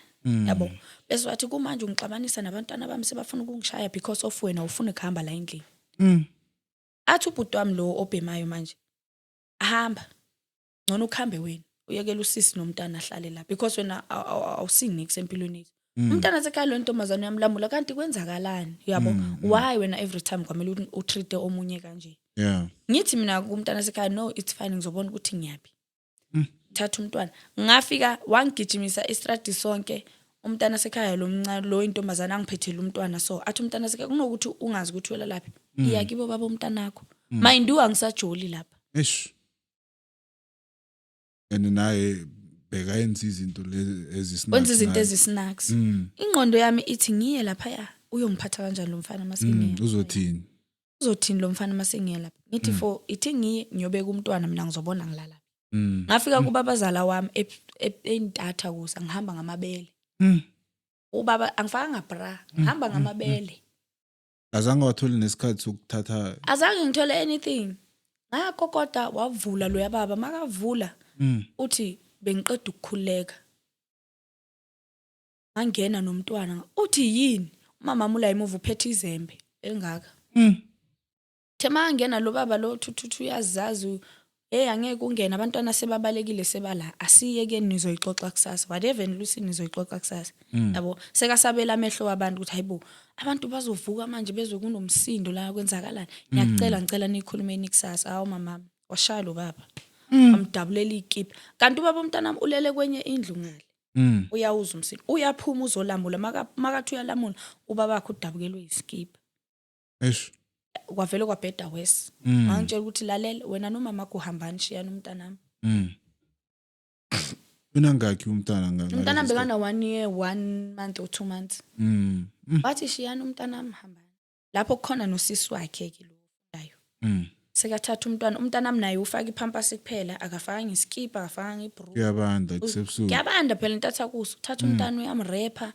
yabo bese wathi kumanje ungixabanisa nabantwana bami sebafuna ukungishaya because of wena ufuna ukuhamba la endlini athi ubhuti wami lo obhemayo manje ahamba ngcono ukhambe wena uyekela usisi nomntana ahlale la because wena awusiniki empilweni yethu umntana sekhaya lo ntombazana yamlamula kanti kwenzakalani yabo why wena every time kwamele utreat omunye kanje ngithi mina kumntana sekhaya no it's fine ngizobona ukuthi ngiyaphi thatha umntwana ngafika wangigijimisa istradi sonke umntana sekhaya lo mncane lo intombazana angiphethele umntwana so athi umntana sekhaya kunokuthi ungazi ukuthi wela laphi iya kibo baba umntana wakho mind angisajoli lapha naye bekayenza izinto lezi ezisinaki wenza izinto ezisinaks ingqondo yami ithi ngiye lapha uyongiphatha kanjani lo mfana masengiya uzothini lo mfana masengiya lapha ngithi for ithi ngiye ngiyobeka umntwana mina ngizobona ngilala ngafika kubabazala wami entatha kusa ngihamba ngamabele ubaba angifaka ngabra ngihamba ngamabele azange wathole nesikhathi sokuthatha azange ngithole anything ngakokota wavula lo yababa makavula uthi bengiqeda ukukhuleka ngangena nomntwana uthi yini umama mula imuva uphethe izembe engaka thema ngena lo baba lo thuthu uyazazi angeke ungena abantwana sebabalekile sebala asiyekeni nizoyixoxa kusasa whatever Lucy nizoyixoxa kusasa yabo sekasabela amehlo wabantu ukuthi hayibo abantu bazovuka manje bezokunomsindo la kwenzakalani ngicela nikhulumeni kusasa awu mama washaya lo baba amdabulela ikipa kanti ubaba umntana wami ulele kwenye indlu ngale uyawuza umsindo uyaphuma uzolamula makathi uyalamula ubaba wakhe udabukelwe iskipa kwavele kwabheda wes ngangitshela ukuthi lalela wena nomama wakho uhambani shiyana umntana wami unangaki umntana bekana 1 year 1 month or 2 months bathi shiyana umntana wami hambani lapho kukhona nosisi wakhe ke lo dayo sekathatha umntana wami naye ufaka ipampers kuphela akafaka ngeskipa akafaka ngebru kuyabanda kusebusuku kuyabanda phela intatha kuso thatha umntana uyamrepa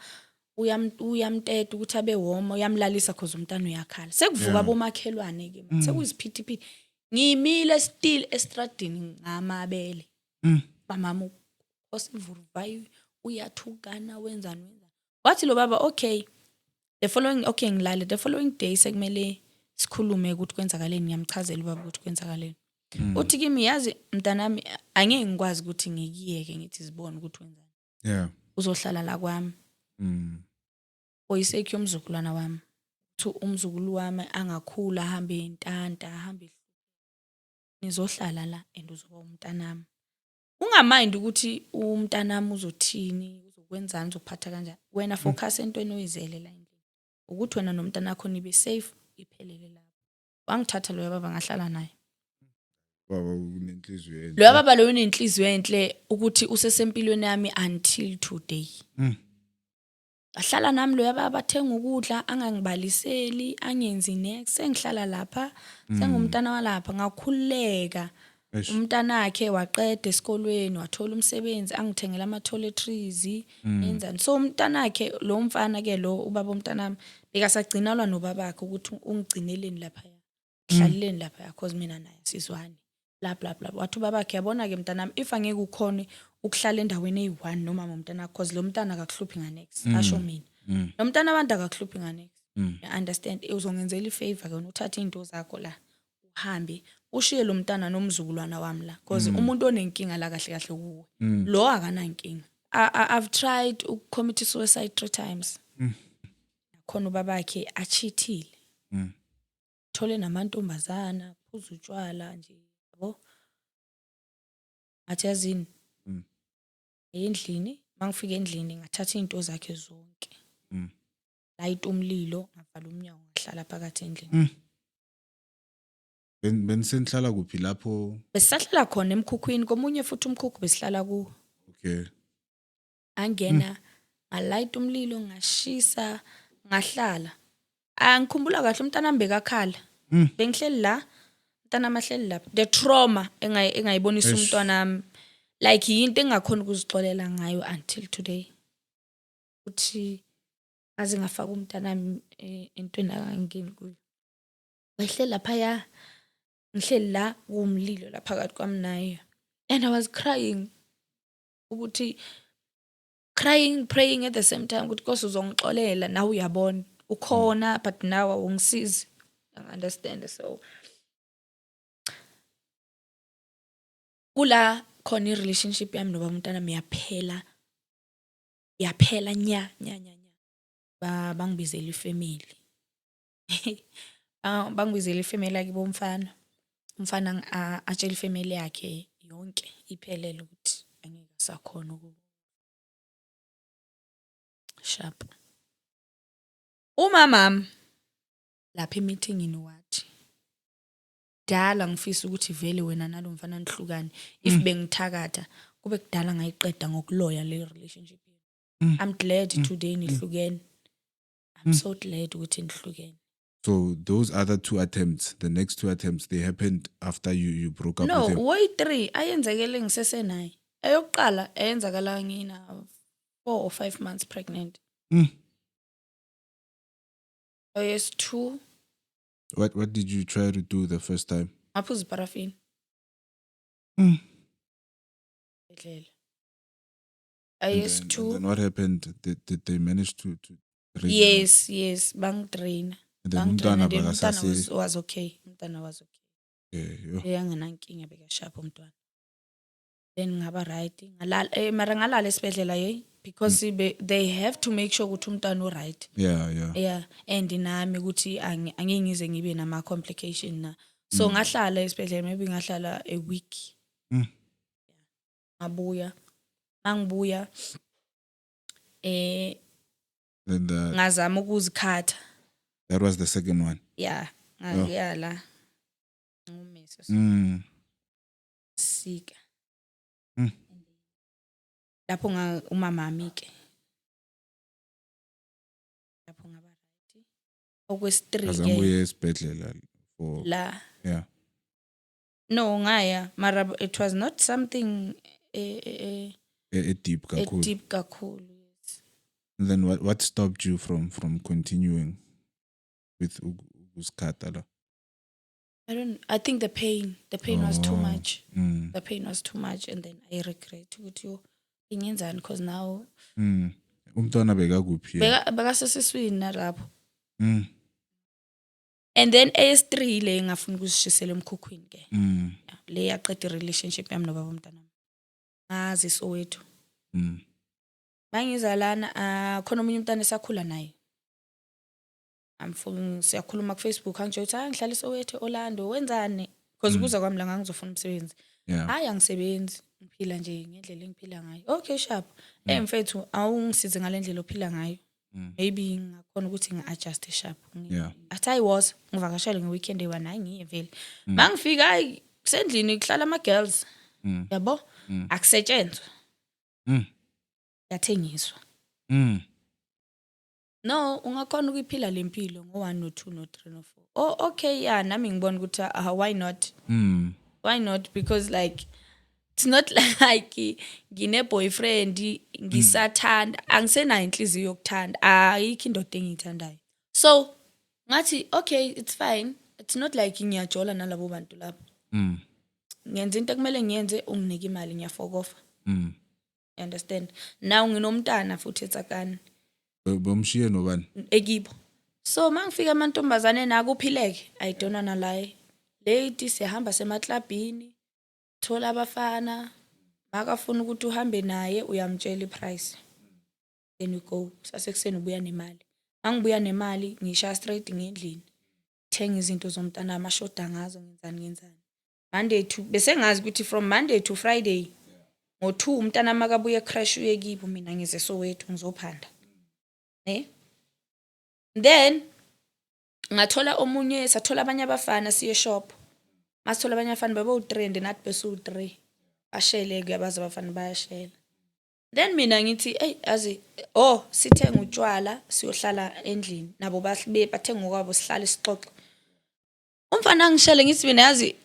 uyamteta ukuthi abe warm uyamlalisa cause umntana uyakhala sekuvuka abomakhelwane ke sekuyiziphithiphithi ngimile still estradini ngamabele mama osivuruvayi uyathukana wenzani wathi lo baba okay ngilale the following day sekumele sikhulume ukuthi kwenzakaleni ngiyamchazela ubaba ukuthi kwenzakaleni uthi kimi yazi mntanami angeke ngikwazi ukuthi ngikiyeke ngithi sibone ukuthi wenzani uzohlala la kwami oyisekho umzukulwana wami umzukulu wami angakhula ahambe intanta ahambe nizohlala la and uzoba umntanami ungamind ukuthi umntanami uzothini uzokwenzani uzophatha kanjani wena focus entweni oyizele la endlini ukuthi wena nomntana wakho nibe safe iphelele lapho wangithatha lo baba ngahlala naye baba unenhliziyo enhle lo baba lo unenhliziyo enhle ukuthi usesempilweni yami until today ahlala nami lo yaba bathenga ukudla angangibaliseli angenzi next sengihlala lapha sengumntana walapha ngakhuleka umntana wakhe waqeda esikolweni wathola umsebenzi angithengela ama toiletries enzani so umntana wakhe lo mfana ke lo ubaba umntana wami bekasagcinalwa nobaba wakhe ukuthi ungigcineleni lapha hlaleleni lapha because mina naye sizwane bla bla bla wathi babakhe yabona-ke mntanami if angeke ukhone ukuhlala endaweni eyi-1 nomama umntana cause lo mntana akakuhluphi nganex asho mina lo mntana abantu akakuhluphi nganex understand uzongenzela ifavor ke uthathe into zakho la uhambe ushiye lo mntana nomzukulwana wami la cause umuntu onenkinga la kahle kahle kuwe lo akanankinga. I've tried commit suicide 3 times khona ubabakhe achithile thole namantombazana phuza utshwala nje yabo athi yazini endlini mangifika endlini ngathatha into zakhe zonke light umlilo ngavala umnyango ngahlala phakathi endlini. Benisenhlala kuphi lapho? Besihlala khona emkhukhwini komunye futhi umkhukhu besihlala ku. Okay. Angena ngalight umlilo ngashisa ngahlala. Angikhumbula kahle umntana mbekakhala. Bengihleli la umntana amahleli lapha. The trauma engayibonisa umntwana like into engakhona ukuzixolela ngayo until today. Uthi aze ngafaka umntana entweni angangeni kuyo. Ngihleli lapha ya ngihleli la umlilo la phakathi kwami naye and I was crying ukuthi praying at the same time ukuthi Nkosi uzongixolela nawe uyabona ukhona but now ungisize. I understand. So kula khona i-relationship yami noba umntana yaphela nya bangibizela ifamily bangibizela ifamily yakhe bomfana umfana atshela ifamily yakhe yonke iphelele ukuthi angeke sakhona sharp. Umamami lapha emeetingini wathi dala ngifisa ukuthi vele wena nalomfana nihlukane if bengithakatha kube kudala ngayiqeda ngokuloya le relationship. I'm glad today nihlukene. I'm so glad ukuthi nihlukene. So those other 2 attempts, the next 2 attempts, they happened after you broke up with him? No, way 3 ayenzekele ngisesenaye. Eyokuqala ayenzakala ngina 4 or 5 months pregnant. Yes, 2. What did you try to do the first time? Ngaphuza paraffin. Yes, 2. And then what happened? Did they manage to drain? Yes, bang drain. And then umntwana Umntana was okay. Umntana was okay. Yeah. Anganankinga bekashapha umntwana. Then ngaba right. Mara ngalala esibhedlela because they have to make sure ukuthi umntwana right. Yeah. And nami ukuthi angeke ngize ngibe nama complication na. So ngahlala esibhedlela maybe ngahlala a week. Ngabuya. Mangibuya Then ngazama ukuzikhatha. that was the second one. Yeah. Ngiyala. Mm. Sika. Lapho umamami ke. Lapho ngaba right. Okwesi-3 Azanguye esibhedlela for la. Yeah. No ngaya mara it was not something Deep kakhulu. Deep kakhulu. Yes. And then what stopped you from continuing with uskhatala? I think the pain was too much. Mm. The pain was too much and then I regret ukuthi ingenzani because now Umntwana bekakuphi? bekasesiswini nalapho. And then AS3 le ngafuna ukuzishisela emkhukhwini ke. Le yaqeda relationship yami nobaba umntana. Ngazi Soweto. Mangizalana khona umunye umntana esakhula naye. Siyakhuluma ku Facebook angitsho ukuthi ngihlala eSoweto Orlando wenzani because kuza kwami la ngangizofuna umsebenzi. Hayi angisebenzi ngiphila nje ngendlela engiphila ngayo. Okay sharp. Mfethu awungisize ngalendlela ophila ngayo. Maybe ngakhona ukuthi ngi-adjust sharp. Athi I was ngivakashele ngeweekend eyi hayi ngiye vele. Mangifika hayi kusendlini kuhlala ama girls. Yabo? Akusetshenzwa. Yathengiswa. No, ungakhona ukuyiphila lempilo ngo1 no 2 no 3 no 4. Oh okay yeah nami ngibona ukuthi why not? Why not? Because like it's not like ngine boyfriend ngisathanda angisenayo inhliziyo yokuthanda ayikho indoda engiyithandayo. So ngathi okay it's fine. It's not like ngiyajola nalabo bantu lapho. ngenza into ekumele ngiyenze unginike imali ngiyafokofa. Mm. You understand? Now nginomntana futhi eTsakani Bomshiye nobani? ekibo. So mangifika amantombazane nakuphileke I don't wanna lie. Lady sihamba semaklabhini thola abafana makafuna ukuthi uhambe naye uyamtshela iprice. Then we go. Sasekuseni ubuya nemali. Mangibuya nemali ngisha straight ngendlini. Thenga izinto zomntana amashoda ngazo ngenzani. Monday to bese ngazi ukuthi from Monday to Friday ngo2 umntana makabuye crash uye kibo mina ngize Soweto ngizophanda. Then ngathola omunye sathola abanye abafana siye shop. Masithola abanye abafana babo u3 nathi bese u3. Bashele kuyabaza abafana bayashela. Then mina ngithi sithenga utshwala siyohlala endlini nabo bathenga ngokwabo sihlale sixoxe. Umfana ngishele ngithi mina yazi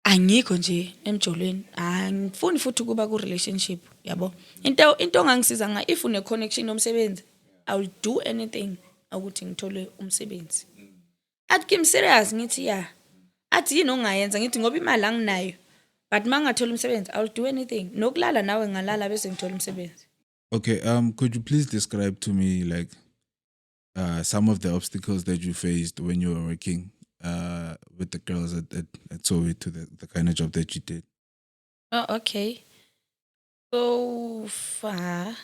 angikho nje emjolweni angifuni futhi kuba ku relationship yabo. Into ongangisiza if une connection nomsebenzi I will do anything ukuthi ngithole umsebenzi. Athi kim serious ngithi athi yini ongayenza ngithi ngoba imali anginayo but mangathola umsebenzi I will do anything nokulala nawe ngalala bese ngithola umsebenzi. Okay, could you please describe to me like some of the obstacles that you faced when you were working with the girls at Soweto, the kind of job that you did? Oh, okay. So far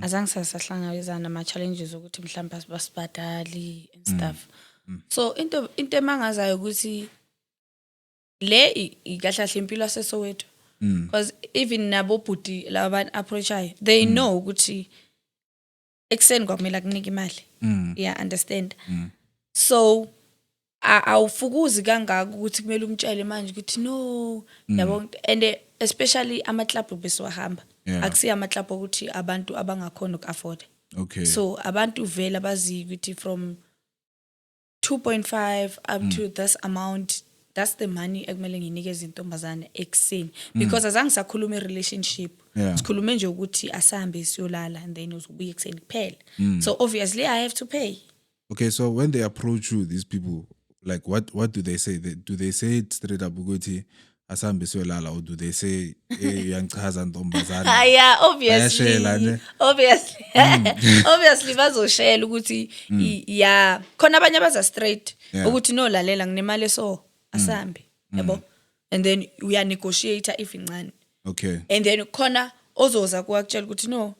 azange sahlangabezana ama challenges ukuthi mhlawumbe basibadali and stuff. So into emangazayo ukuthi le ikahlahle impilo yaseSoweto because even nabo bhuti laban approach they know ukuthi ekseni kwakumela kunika imali. Yeah, understand. So awufukuzi kangaka ukuthi kumele umtshele manje ukuthi no yabo and especially ama club beswahamba akusiya ama club ukuthi abantu abangakhona ukuafford. Okay. So abantu vela bazi ukuthi from 2.5 up to this amount, that's the money ekumele nginikeze intombazane ekseni because azange sakhuluma relationship. Sikhulume nje ukuthi asambe siyolala and then uzobuya ekseni kuphela. So obviously I have to pay. Okay, so when they approach you, these people, like what do they say? Do they say it straight up ukuthi asambe siyolala, or do they say yangichaza ntombazana? Yeah, obviously bazoshela ukuthi yeah khona abanye abaza straight ukuthi no lalela nginemali so asambe yabo, and then uya negotiate if incane. Okay. And then khona ozoza kuwakutshela ukuthi no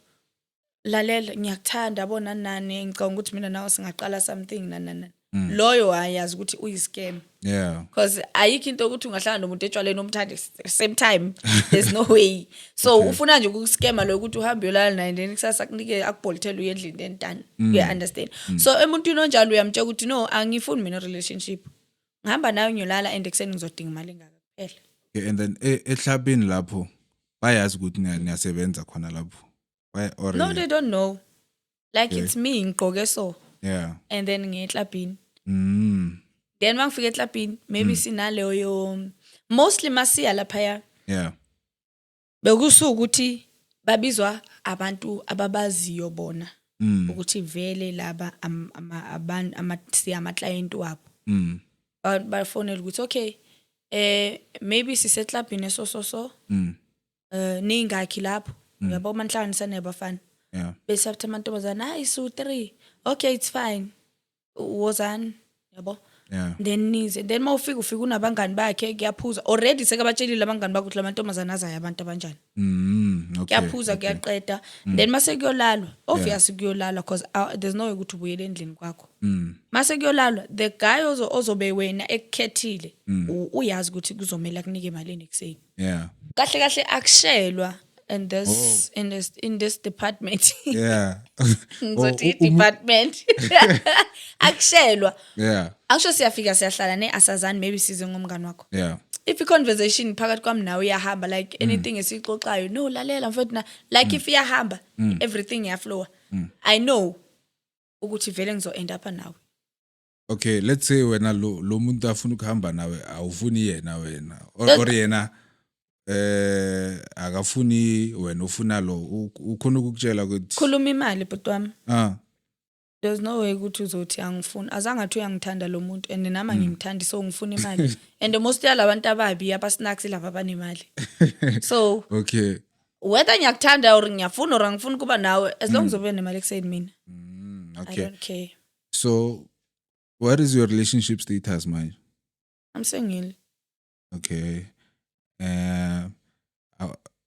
lalela ngiyakuthanda yabona nani ngicabanga ukuthi mina nawe singaqala something nana loyo ayazi ukuthi uyiscam. Yeah, because ayikho into ukuthi ungahlangana nomuntu etshwaleni omthanda same time there's no way. So ufuna nje ukuscama lo ukuthi uhambe uyolala naye then kusasa kunike akubholithela uye endlini entana. You understand? So emuntwini onjalo uyamtshela ukuthi no angifuni mina relationship ngihamba nawe ngiyolala and ekseni ngizodinga imali engaka kuphela. Okay, and then ehlabeni lapho bayazi ukuthi niyasebenza khona lapho. Or No, they don't know. Like it's me ngigqoke so. Yeah. And then ngeklabhini. Then mangifika eklabhini maybe sinaleyo mostly masiya lapha. Yeah. Bekusuka ukuthi babizwa abantu ababaziyo bona ukuthi vele laba ama client wabo. Bafonela ukuthi okay maybe siseklabhini so ningakhi lapho yabo manhlanganisa nebafana. Yeah. Bese after amantombazana hayi su 3 okay it's fine wozani yabo. Yeah. Then nize then mawufika unabangani bakhe kuyaphuza already sekabatshelile abangani bakho ukuthi lamantombazana azayo abantu abanjani. Okay. Kuyaphuza kuyaqeda then mase kuyolalwa obviously kuyolalwa because there's no way ukuthi ubuyele endlini kwakho. Mase kuyolalwa the guy ozobe wena ekukhethile uyazi ukuthi kuzomela kunike imali nekuseni. Yeah. Kahle akushelwa in this department. Yeah. Department. Akushelwa. Yeah. Akusho siyafika siyahlala asazani maybe size ngomngani wakho. Yeah. If conversation phakathi kwami nawe iyahamba like anything esixoxayo no lalela mfethu na like if iyahamba everything iyaflow. I know ukuthi vele ngizo end up nawe. Okay, let's say wena lo muntu afuna ukuhamba nawe awufuni yena wena or yena akafuni wena ufuna lo ukhona ukukutshela ukuthi khuluma imali bhuti wami. there's no way ukuthi uzothi angifuni azange athi uyangithanda lo muntu and nami ngimthandi so ngifuna imali and most yalabantu ababi abasnacks laba abanemali so Okay. whether ngiyakuthanda or ngiyafuna or angifuni kuba nawe as long as ube nemali ekuseni mina I Okay. don't care. So, what is your relationship status, man? I'm single. Okay.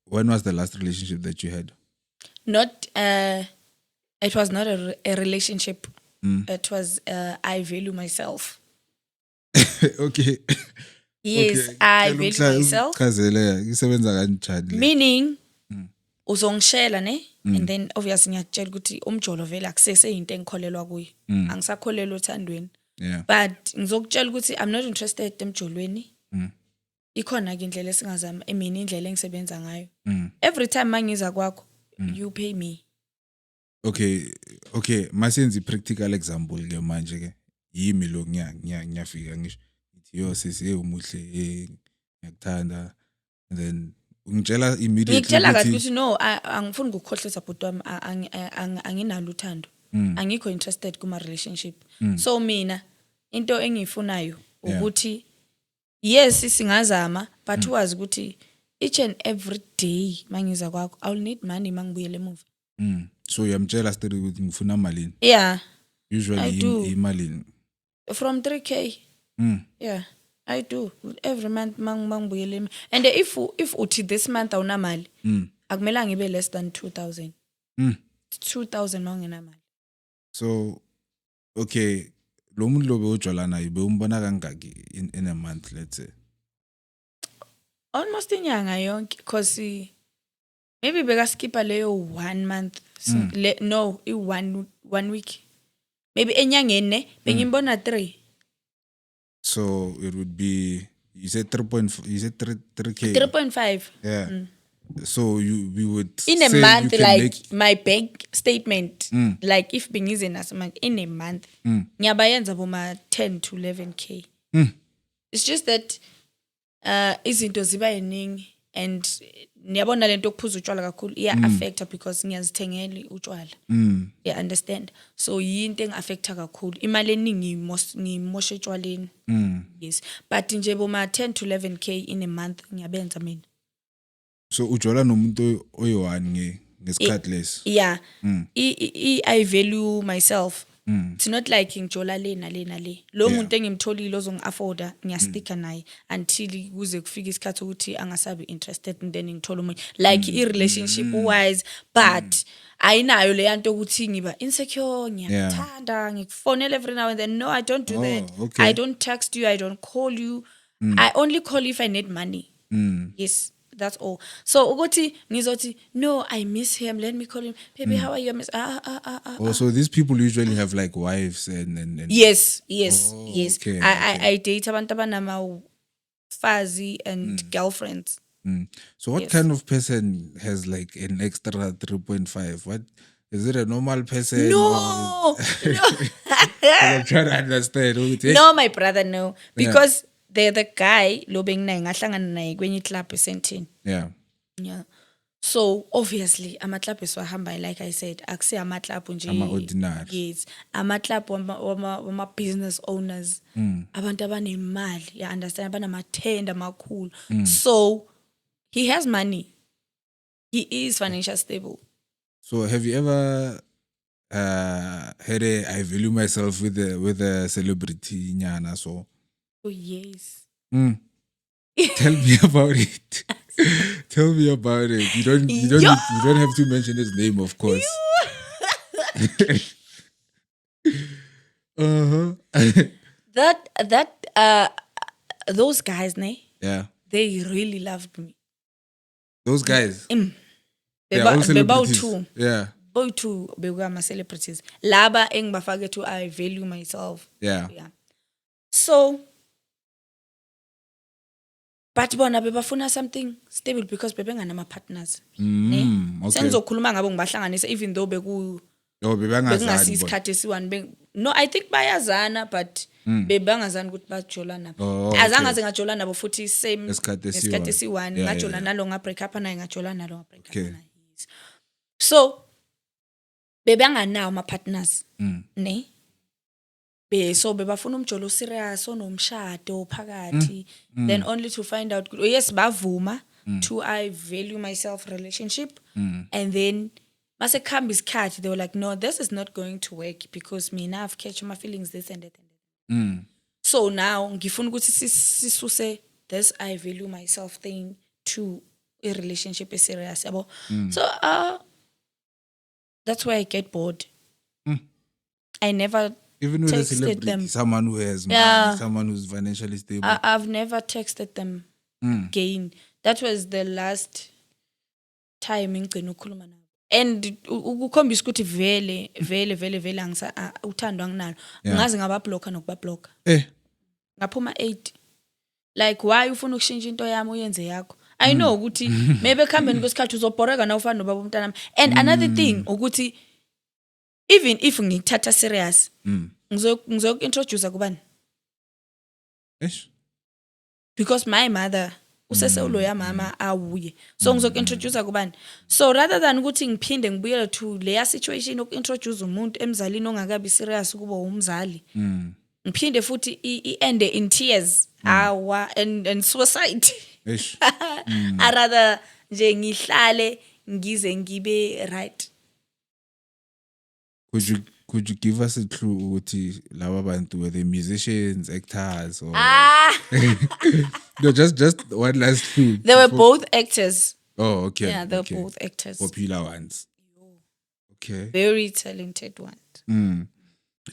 When was the last relationship that you had? Not it was not a relationship. It was I value myself. Okay. Yes, Okay. I value myself. Chazele, isebenza kanjani le? Meaning uzongishela ne and then obviously ngiyakutshela ukuthi umjolo vele akusese into engikholelwa kuyo. Angisakholelwa uthandweni. Yeah. But ngizokutshela ukuthi I'm not interested emjolweni. Ikhona ke indlela esingazama emini indlela engisebenza ngayo. Every time mangiza kwakho you pay me. Okay, masenzi practical example ke manje ke. Yimi lo ngiyafika ngisho. Ithi yo sisi umuhle ngiyakuthanda and then ungitshela immediately ngikutshela kahle ukuthi no angifuni ukukhohlisa bhuti wami anginalo uthando angikho interested kuma relationship so mina into engiyifunayo ukuthi yes singazama but wazi ukuthi each and every day mangiza kwakho I'll need money mangibuyele emuva so uyamtshela story ukuthi ngifuna malini yeah usually imalini from 3k yeah I do every month mangibuyele and if uthi this month awunamali akumela ngibe less than 2000 2000 manginamali so okay lo muntu lo bewujwala naye bewumbona kangaki in a month let's say almost inyanga yonke because maybe beka skipa leyo 1 month no one week maybe enyangene bengimbona 3 so it would be you said 3.5 3.5 yeah so we would in say a month you can like make, my bank statement like if bengize nasemanje in a month ngiyabayenza boma 10 to 11k it's just that izinto ziba eningi and niyabona lento okuphuza utshwala kakhulu iya affecta because ngiyazithengela utshwala yeah understand so yinto engaffecta kakhulu imali eningi ngimosha etshwaleni yes but nje boma 10 to 11k in a month ngiyabenza mina so ujwala nomuntu oyi-1 ngesikhathi leso yeah I value myself it's not like ngijola lena le lo muntu engimtholile ozongi-afforda ngiyasticka naye until kuze kufike isikhathi ukuthi angasabi interested and then ngithola umunye like i-relationship wise but ayinayo le yanto ukuthi ngiba insecure ngiyakuthanda ngikufonela every now and then no I don't do that okay. I don't text you I don't call you I only call if I need money yes that's all so ukuthi ngizothi no I miss him let me call him baby how are you so these people usually have like wives and yes okay, I date abantu abanama fazi and girlfriends so what kind of person has like an extra 3.5 what is it a normal person no I'm trying to understand no my brother no because the guy lo benginaye ngahlangana naye kwenye club esentini yeah so obviously ama club esiwahamba like I said akusi ama club nje ama ordinary yes ama club wama business owners abantu abanemali you understand abanamathenda amakhulu so he has money he is financially stable so have you ever had I value myself with a celebrity nyana so oh yes tell me about it tell me about it you don't have to mention his name of course that those guys yeah they really loved me those guys they're all celebrities two yeah both two bekama celebrities laba engibafake to I value myself yeah so but bona bebafuna something stable because bebenganama partners okay sengizokhuluma ngabo ngibahlanganisa even though bengangazani isikhathi esiwani no I think bayazana but bebangazani ukuthi bajola nabo azangaze ngajola nabo futhi same isikhathi esiwani ngajola nalo nga break up naye ngajola nalo nga break up naye so bebanganawo ama partners ne so bebafuna umjolo serious onomshado phakathi then only to find out yes bavuma to I value myself relationship and then mase khamba isikhathi they were like no this is not going to work because mina I've catch my feelings this and that so now ngifuna ukuthi sisuse this I value myself thing to a relationship is serious yabo so that's why I get bored I never even with a texted celebrity, them. someone who has money, Yeah. someone who's financially stable. I've never texted them again. That was the last time ngicina ukukhuluma nabo. And ukukhombisa ukuthi vele angisa uthando anginalo. Ngaze ngabablocker nokubablocker. Ngaphuma 8. Like why ufuna ukushintsha into yami uyenze yakho? I know ukuthi maybe ekhambeni kwesikhathi uzobhoreka na ufana nobaba umntanami. And another thing ukuthi even if ngithatha serious ngizokuintroduce kubani because my mother usese uloya mama awuye so ngizokuintroduce kubani so rather than ukuthi ngiphinde ngibuyele to leya situation okuintroduce umuntu emzalini ongakabi serious kuba umzali ngiphinde futhi end in tears and suicide I rather nje ngihlale ngize ngibe right. Could you give us a clue ukuthi laba bantu were they musicians, actors or no just one last clue. They were both actors. Oh, okay. Yeah, they were both actors. Popular ones. Okay. Very talented ones.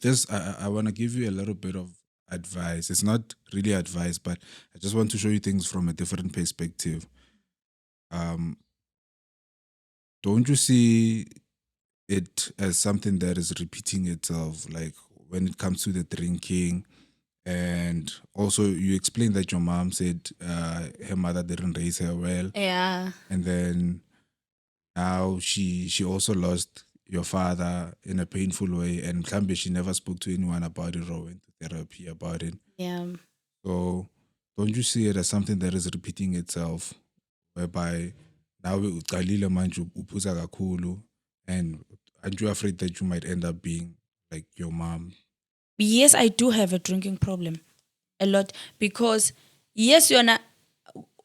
Just I want to give you a little bit of advice. It's not really advice, but I just want to show you things from a different perspective. Don't you see it as something that is repeating itself, like when it comes to the drinking? And also you explained that your mom said her mother didn't raise her well. Yeah. And then now she also lost your father in a painful way, and mhlambe she never spoke to anyone about it or went to therapy about it. Yeah. So don't you see it as something that is repeating itself, whereby now uqalile manje uphuza kakhulu, and aren't you afraid that you might end up being like your mom? Yes, I do have a drinking problem. A lot. Because, yes, yona,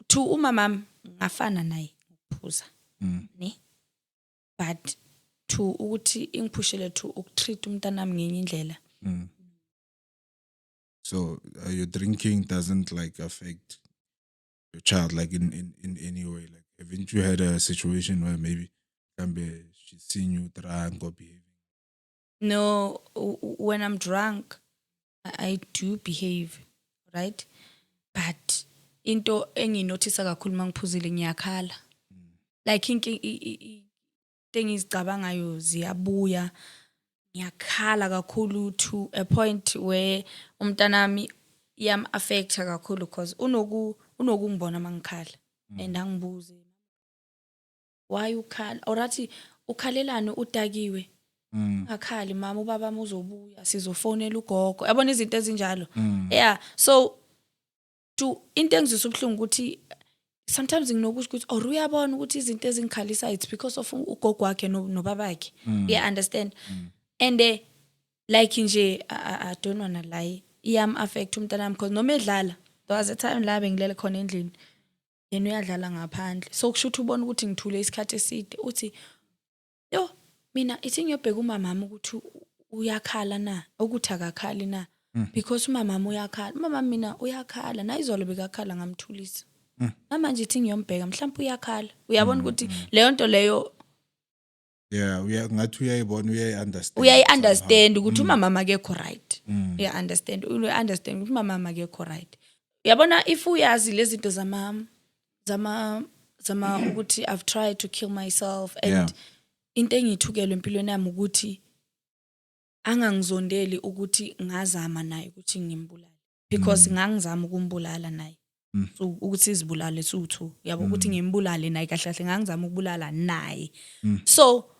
to umamam, ngafana naye, uphuza. Ne? But, to ukuthi ingiphushele to ukutreat umntanami ngenye indlela. So, your drinking doesn't like affect your child like in any way? Like, haven't you had a situation where maybe she's seen you drunk or behaving? No, when I'm drunk, I do behave, right? But into enginothisa kakhulu mangiphuzile ngiyakhala. Like tengizicabangayo ziyabuya. Ngiyakhala kakhulu to a point where umntanami yam affecta kakhulu because unokungibona mangikhala and angibuze why ukhala orathi ukhalelane udakiwe akhali mama ubaba uzobuya sizofonela ugogo yabona izinto ezinjalo yeah so to into engizisa ubhlungu ukuthi sometimes nginokusho ukuthi or uyabona ukuthi izinto ezingikhalisa it's because of ugogo wakhe nobabakhe yeah understand and like nje I don't wanna lie iyam affect umntanami because noma edlala there was a time la bengilele khona endlini yena uyadlala ngaphandle so kusho ukuthi ubona ukuthi ngithule isikhathi eside uthi yo mina ithi ngiyobheka umamami ukuthi uyakhala na ukuthi akakhali na because umamami uyakhala umamami mina uyakhala na izolo bekakhala ngamthulisa manje ithi ngiyombheka mhlawumbe uyakhala uyabona ukuthi leyo nto leyo yeah ngathi uyayibona uyayi-understand ukuthi umamama akekho right uya-understand ukuthi umamama akekho right uyabona if uyazi lezi zinto zama ukuthi I've tried to kill myself and into engithukelwe empilweni yami ukuthi angangizondeli ukuthi ngazama naye ukuthi ngimbulale because ngangizama ukumbulala naye so ukuthi izibulale suthu yabo ukuthi ngimbulale naye kahle kahle ngangizama ukubulala naye so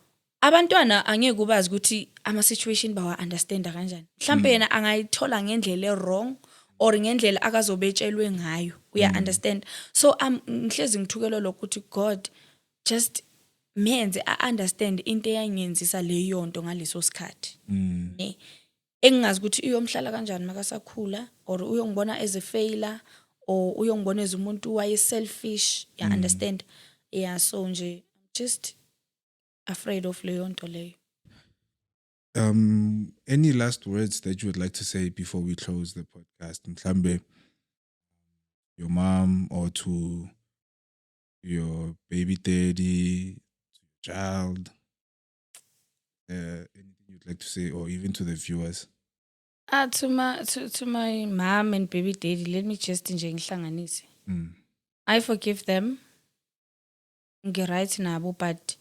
abantwana angeke ubazi ukuthi ama situation bawa understand kanjani mhlambe yena angayithola ngendlela e-wrong or ngendlela akazobetshelwe ngayo uya understand so ngihlezi ngithukelwa lokuthi God just menze understand into eyangenzisa leyo nto ngaleso sikhathi ne engingazi ukuthi uyomhlala kanjani makasakhula or uyongibona as a failure or uyongibona as umuntu waye selfish understand so nje just afraid of leyo nto leyo. Any last words that you would like to say before we close the podcast? Mhlambe, your mom or to your baby daddy, to your child? Anything you'd like to say, or even to the viewers? To my mom and baby daddy, let me just nje ngihlanganise. I forgive them. Ngiright nabo, but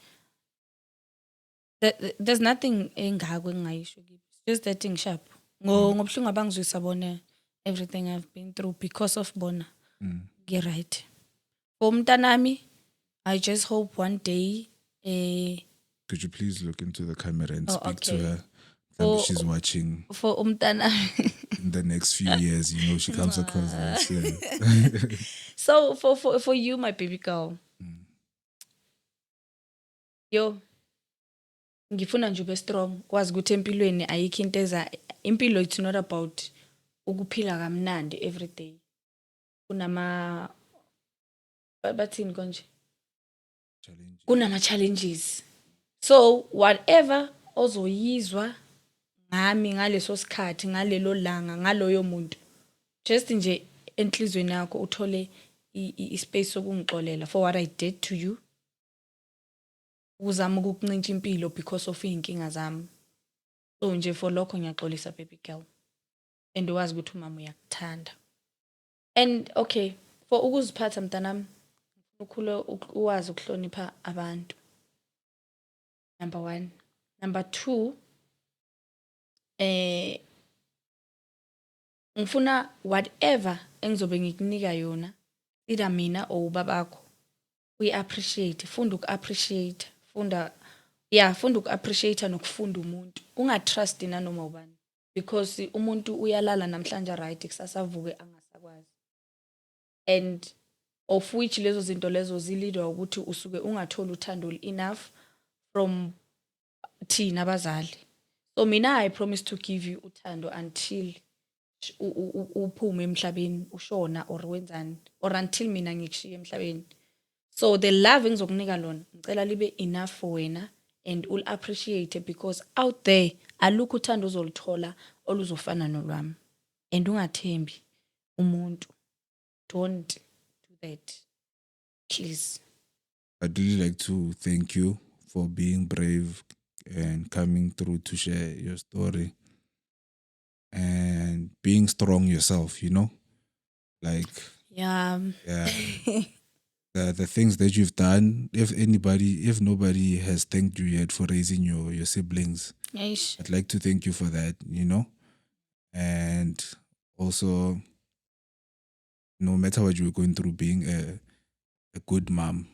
there's nothing engako engayisho kibo. Just that thing sharp. Ngobhlungu abangizwisa bona everything I've been through because of bona. Ngiright. For umntanami, I just hope one day Could you please look into the camera and speak to okay. her? Maybe she's watching for umntanami. in the next few years, she comes across this. Yeah. So for you, my baby girl. Yo, ngifuna nje ube strong. Kwazi ukuthi empilweni ayikho into impilo it's not about ukuphila kamnandi every day. Kunama bathini konje? Kunama challenges. So whatever ozoyizwa ngami ngaleso sikhathi ngalelo langa ngaloyo muntu, just nje enhlizweni yakho uthole ispace sokungixolela for what I did to you. Uzama ukukuncintsha impilo because of inkinga zami. So nje for lokho ngiyaxolisa baby girl. And wazi ukuthi umama uyakuthanda. And okay, for ukuziphatha mntanami, ukhule uwazi ukuhlonipha abantu. Number 1. Number 2, ngifuna whatever engizobe ngikunika yona, either mina or ubabakho, appreciate, funda uku-appreciate, funda uku-appreciate nokufunda umuntu. Ungatrust nanoma ubani because umuntu uyalala namhlanje right kusasa avuke angasakwazi. And of which lezo zinto lezo zilidwa ukuthi usuke ungatholi uthando enough from thina abazali. So mina I promise to give you uthando until uphume emhlabeni ushona or wenzani or until mina ngikushiye emhlabeni. So the love engizokunika lona ngicela libe enough for wena and ul appreciate because out there alukho uthando uzolithola oluzofana nolwami. And ungathembi umuntu. Don't do that. Please. I'd really like to thank you for being brave and coming through to share your story and being strong yourself, like Yeah. the things that you've done. If nobody has thanked you yet for raising your siblings, Yes. I'd like to thank you for that, and also no matter what you were going through, being a good mom,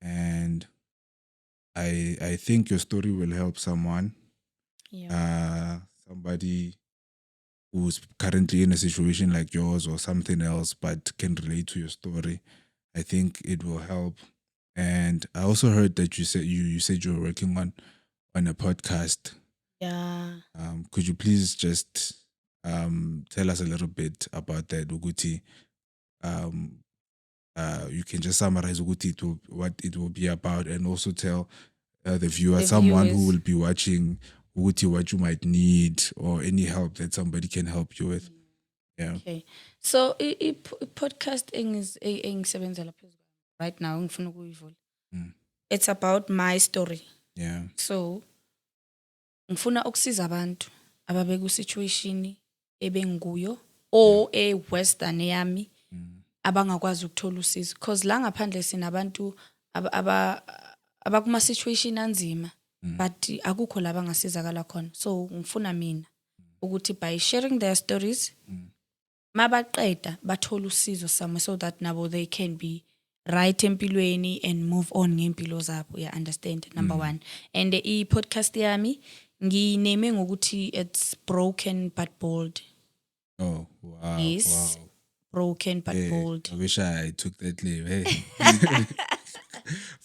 and I think your story will help someone. Yeah. Somebody who's currently in a situation like yours or something else, but can relate to your story. I think it will help. And I also heard that you said you said you were working on a podcast. Yeah. Could you please just tell us a little bit about that, Uguti? You can just summarize Uguti what it will be about, and also tell the viewers, someone who will be watching, Uguti, what you might need or any help that somebody can help you with. Yeah. Okay. So podcast engisebenzela phezulu right now ngifuna ukuyivula. It's about my story. Yeah. So ngifuna ukusiza abantu ababeka situation ebengikuyo or western yami abangakwazi ukuthola usizo because la ngaphandle sinabantu abakuma situation anzima but akukho la bangasizakala khona. So ngifuna mina ukuthi by sharing their stories mabaqeda bathola usizo somewhere so that nabo they can be right empilweni and move on ngempilo zabo. You understand? Number 1. And the podcast yami ngineme ngokuthi it's broken but bold. Oh, wow. Yes. Wow. Broken but bold. I wish I took that leave. Hey.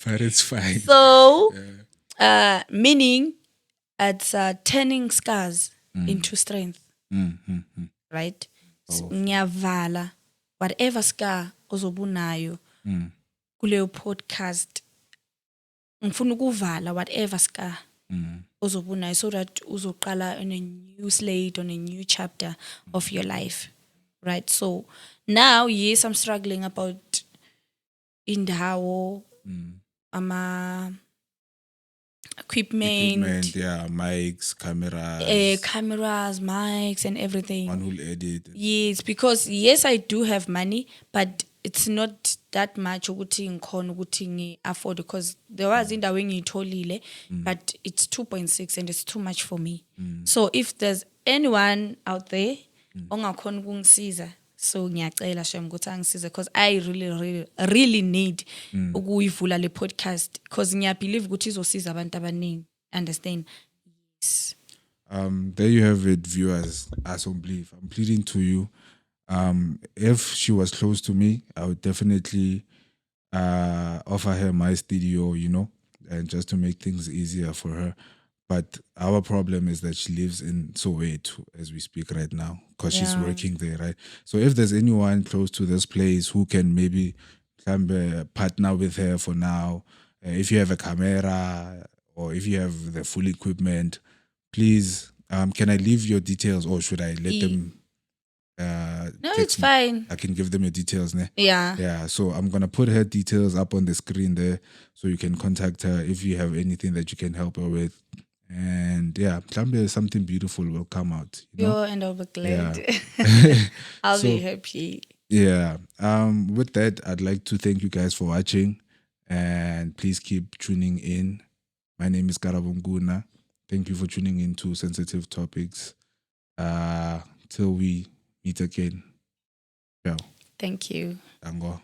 But it's fine. So, meaning it's turning scars into strength, right? Ngiyavala whatever scar ozobunayo kuleyo podcast. Ngifuna ukuvala whatever scar ozobunayo so that uzoqala on a new slate, on a new chapter of your life, right? So now, yes, I'm struggling about indawo, equipment, Yeah, mics, cameras, cameras, mics, and everything. one who'll edit. Yes, because yes, I do have money, but it's not that much ukuthi ngikhona ukuthi ngi-afford, because there was indawo engiyitholile, but it's 2.6 and it's too much for me. So if there's anyone out there ongakhona ukungisiza, so ngiyacela shem ukuthi angisize, because I really need ukuyivula le podcast, because ngiyabelieve ukuthi izosiza abantu abaningi. Understand? Yes. There you have it, viewers. I'm pleading to you. If she was close to me, I would definitely offer her my studio, and just to make things easier for her. But our problem is that she lives in Soweto as we speak right now, because she's working there, right? So if there's anyone close to this place who can maybe partner with her for now, if you have a camera or if you have the full equipment, please, can I leave your details, or should I let them? No, text it's me? fine. I can give them your details, ne? Yeah. Yeah, so I'm gonna put her details up on the screen there, so you can contact her if you have anything that you can help her with. And yeah, something beautiful will come out. And I'll be glad. I'll be happy. Yeah. With that, I'd like to thank you guys for watching, and please keep tuning in. My name is Karabunguna. Thank you for tuning in to Sensitive Topics. Till we meet again. Ciao. Thank you. Tango.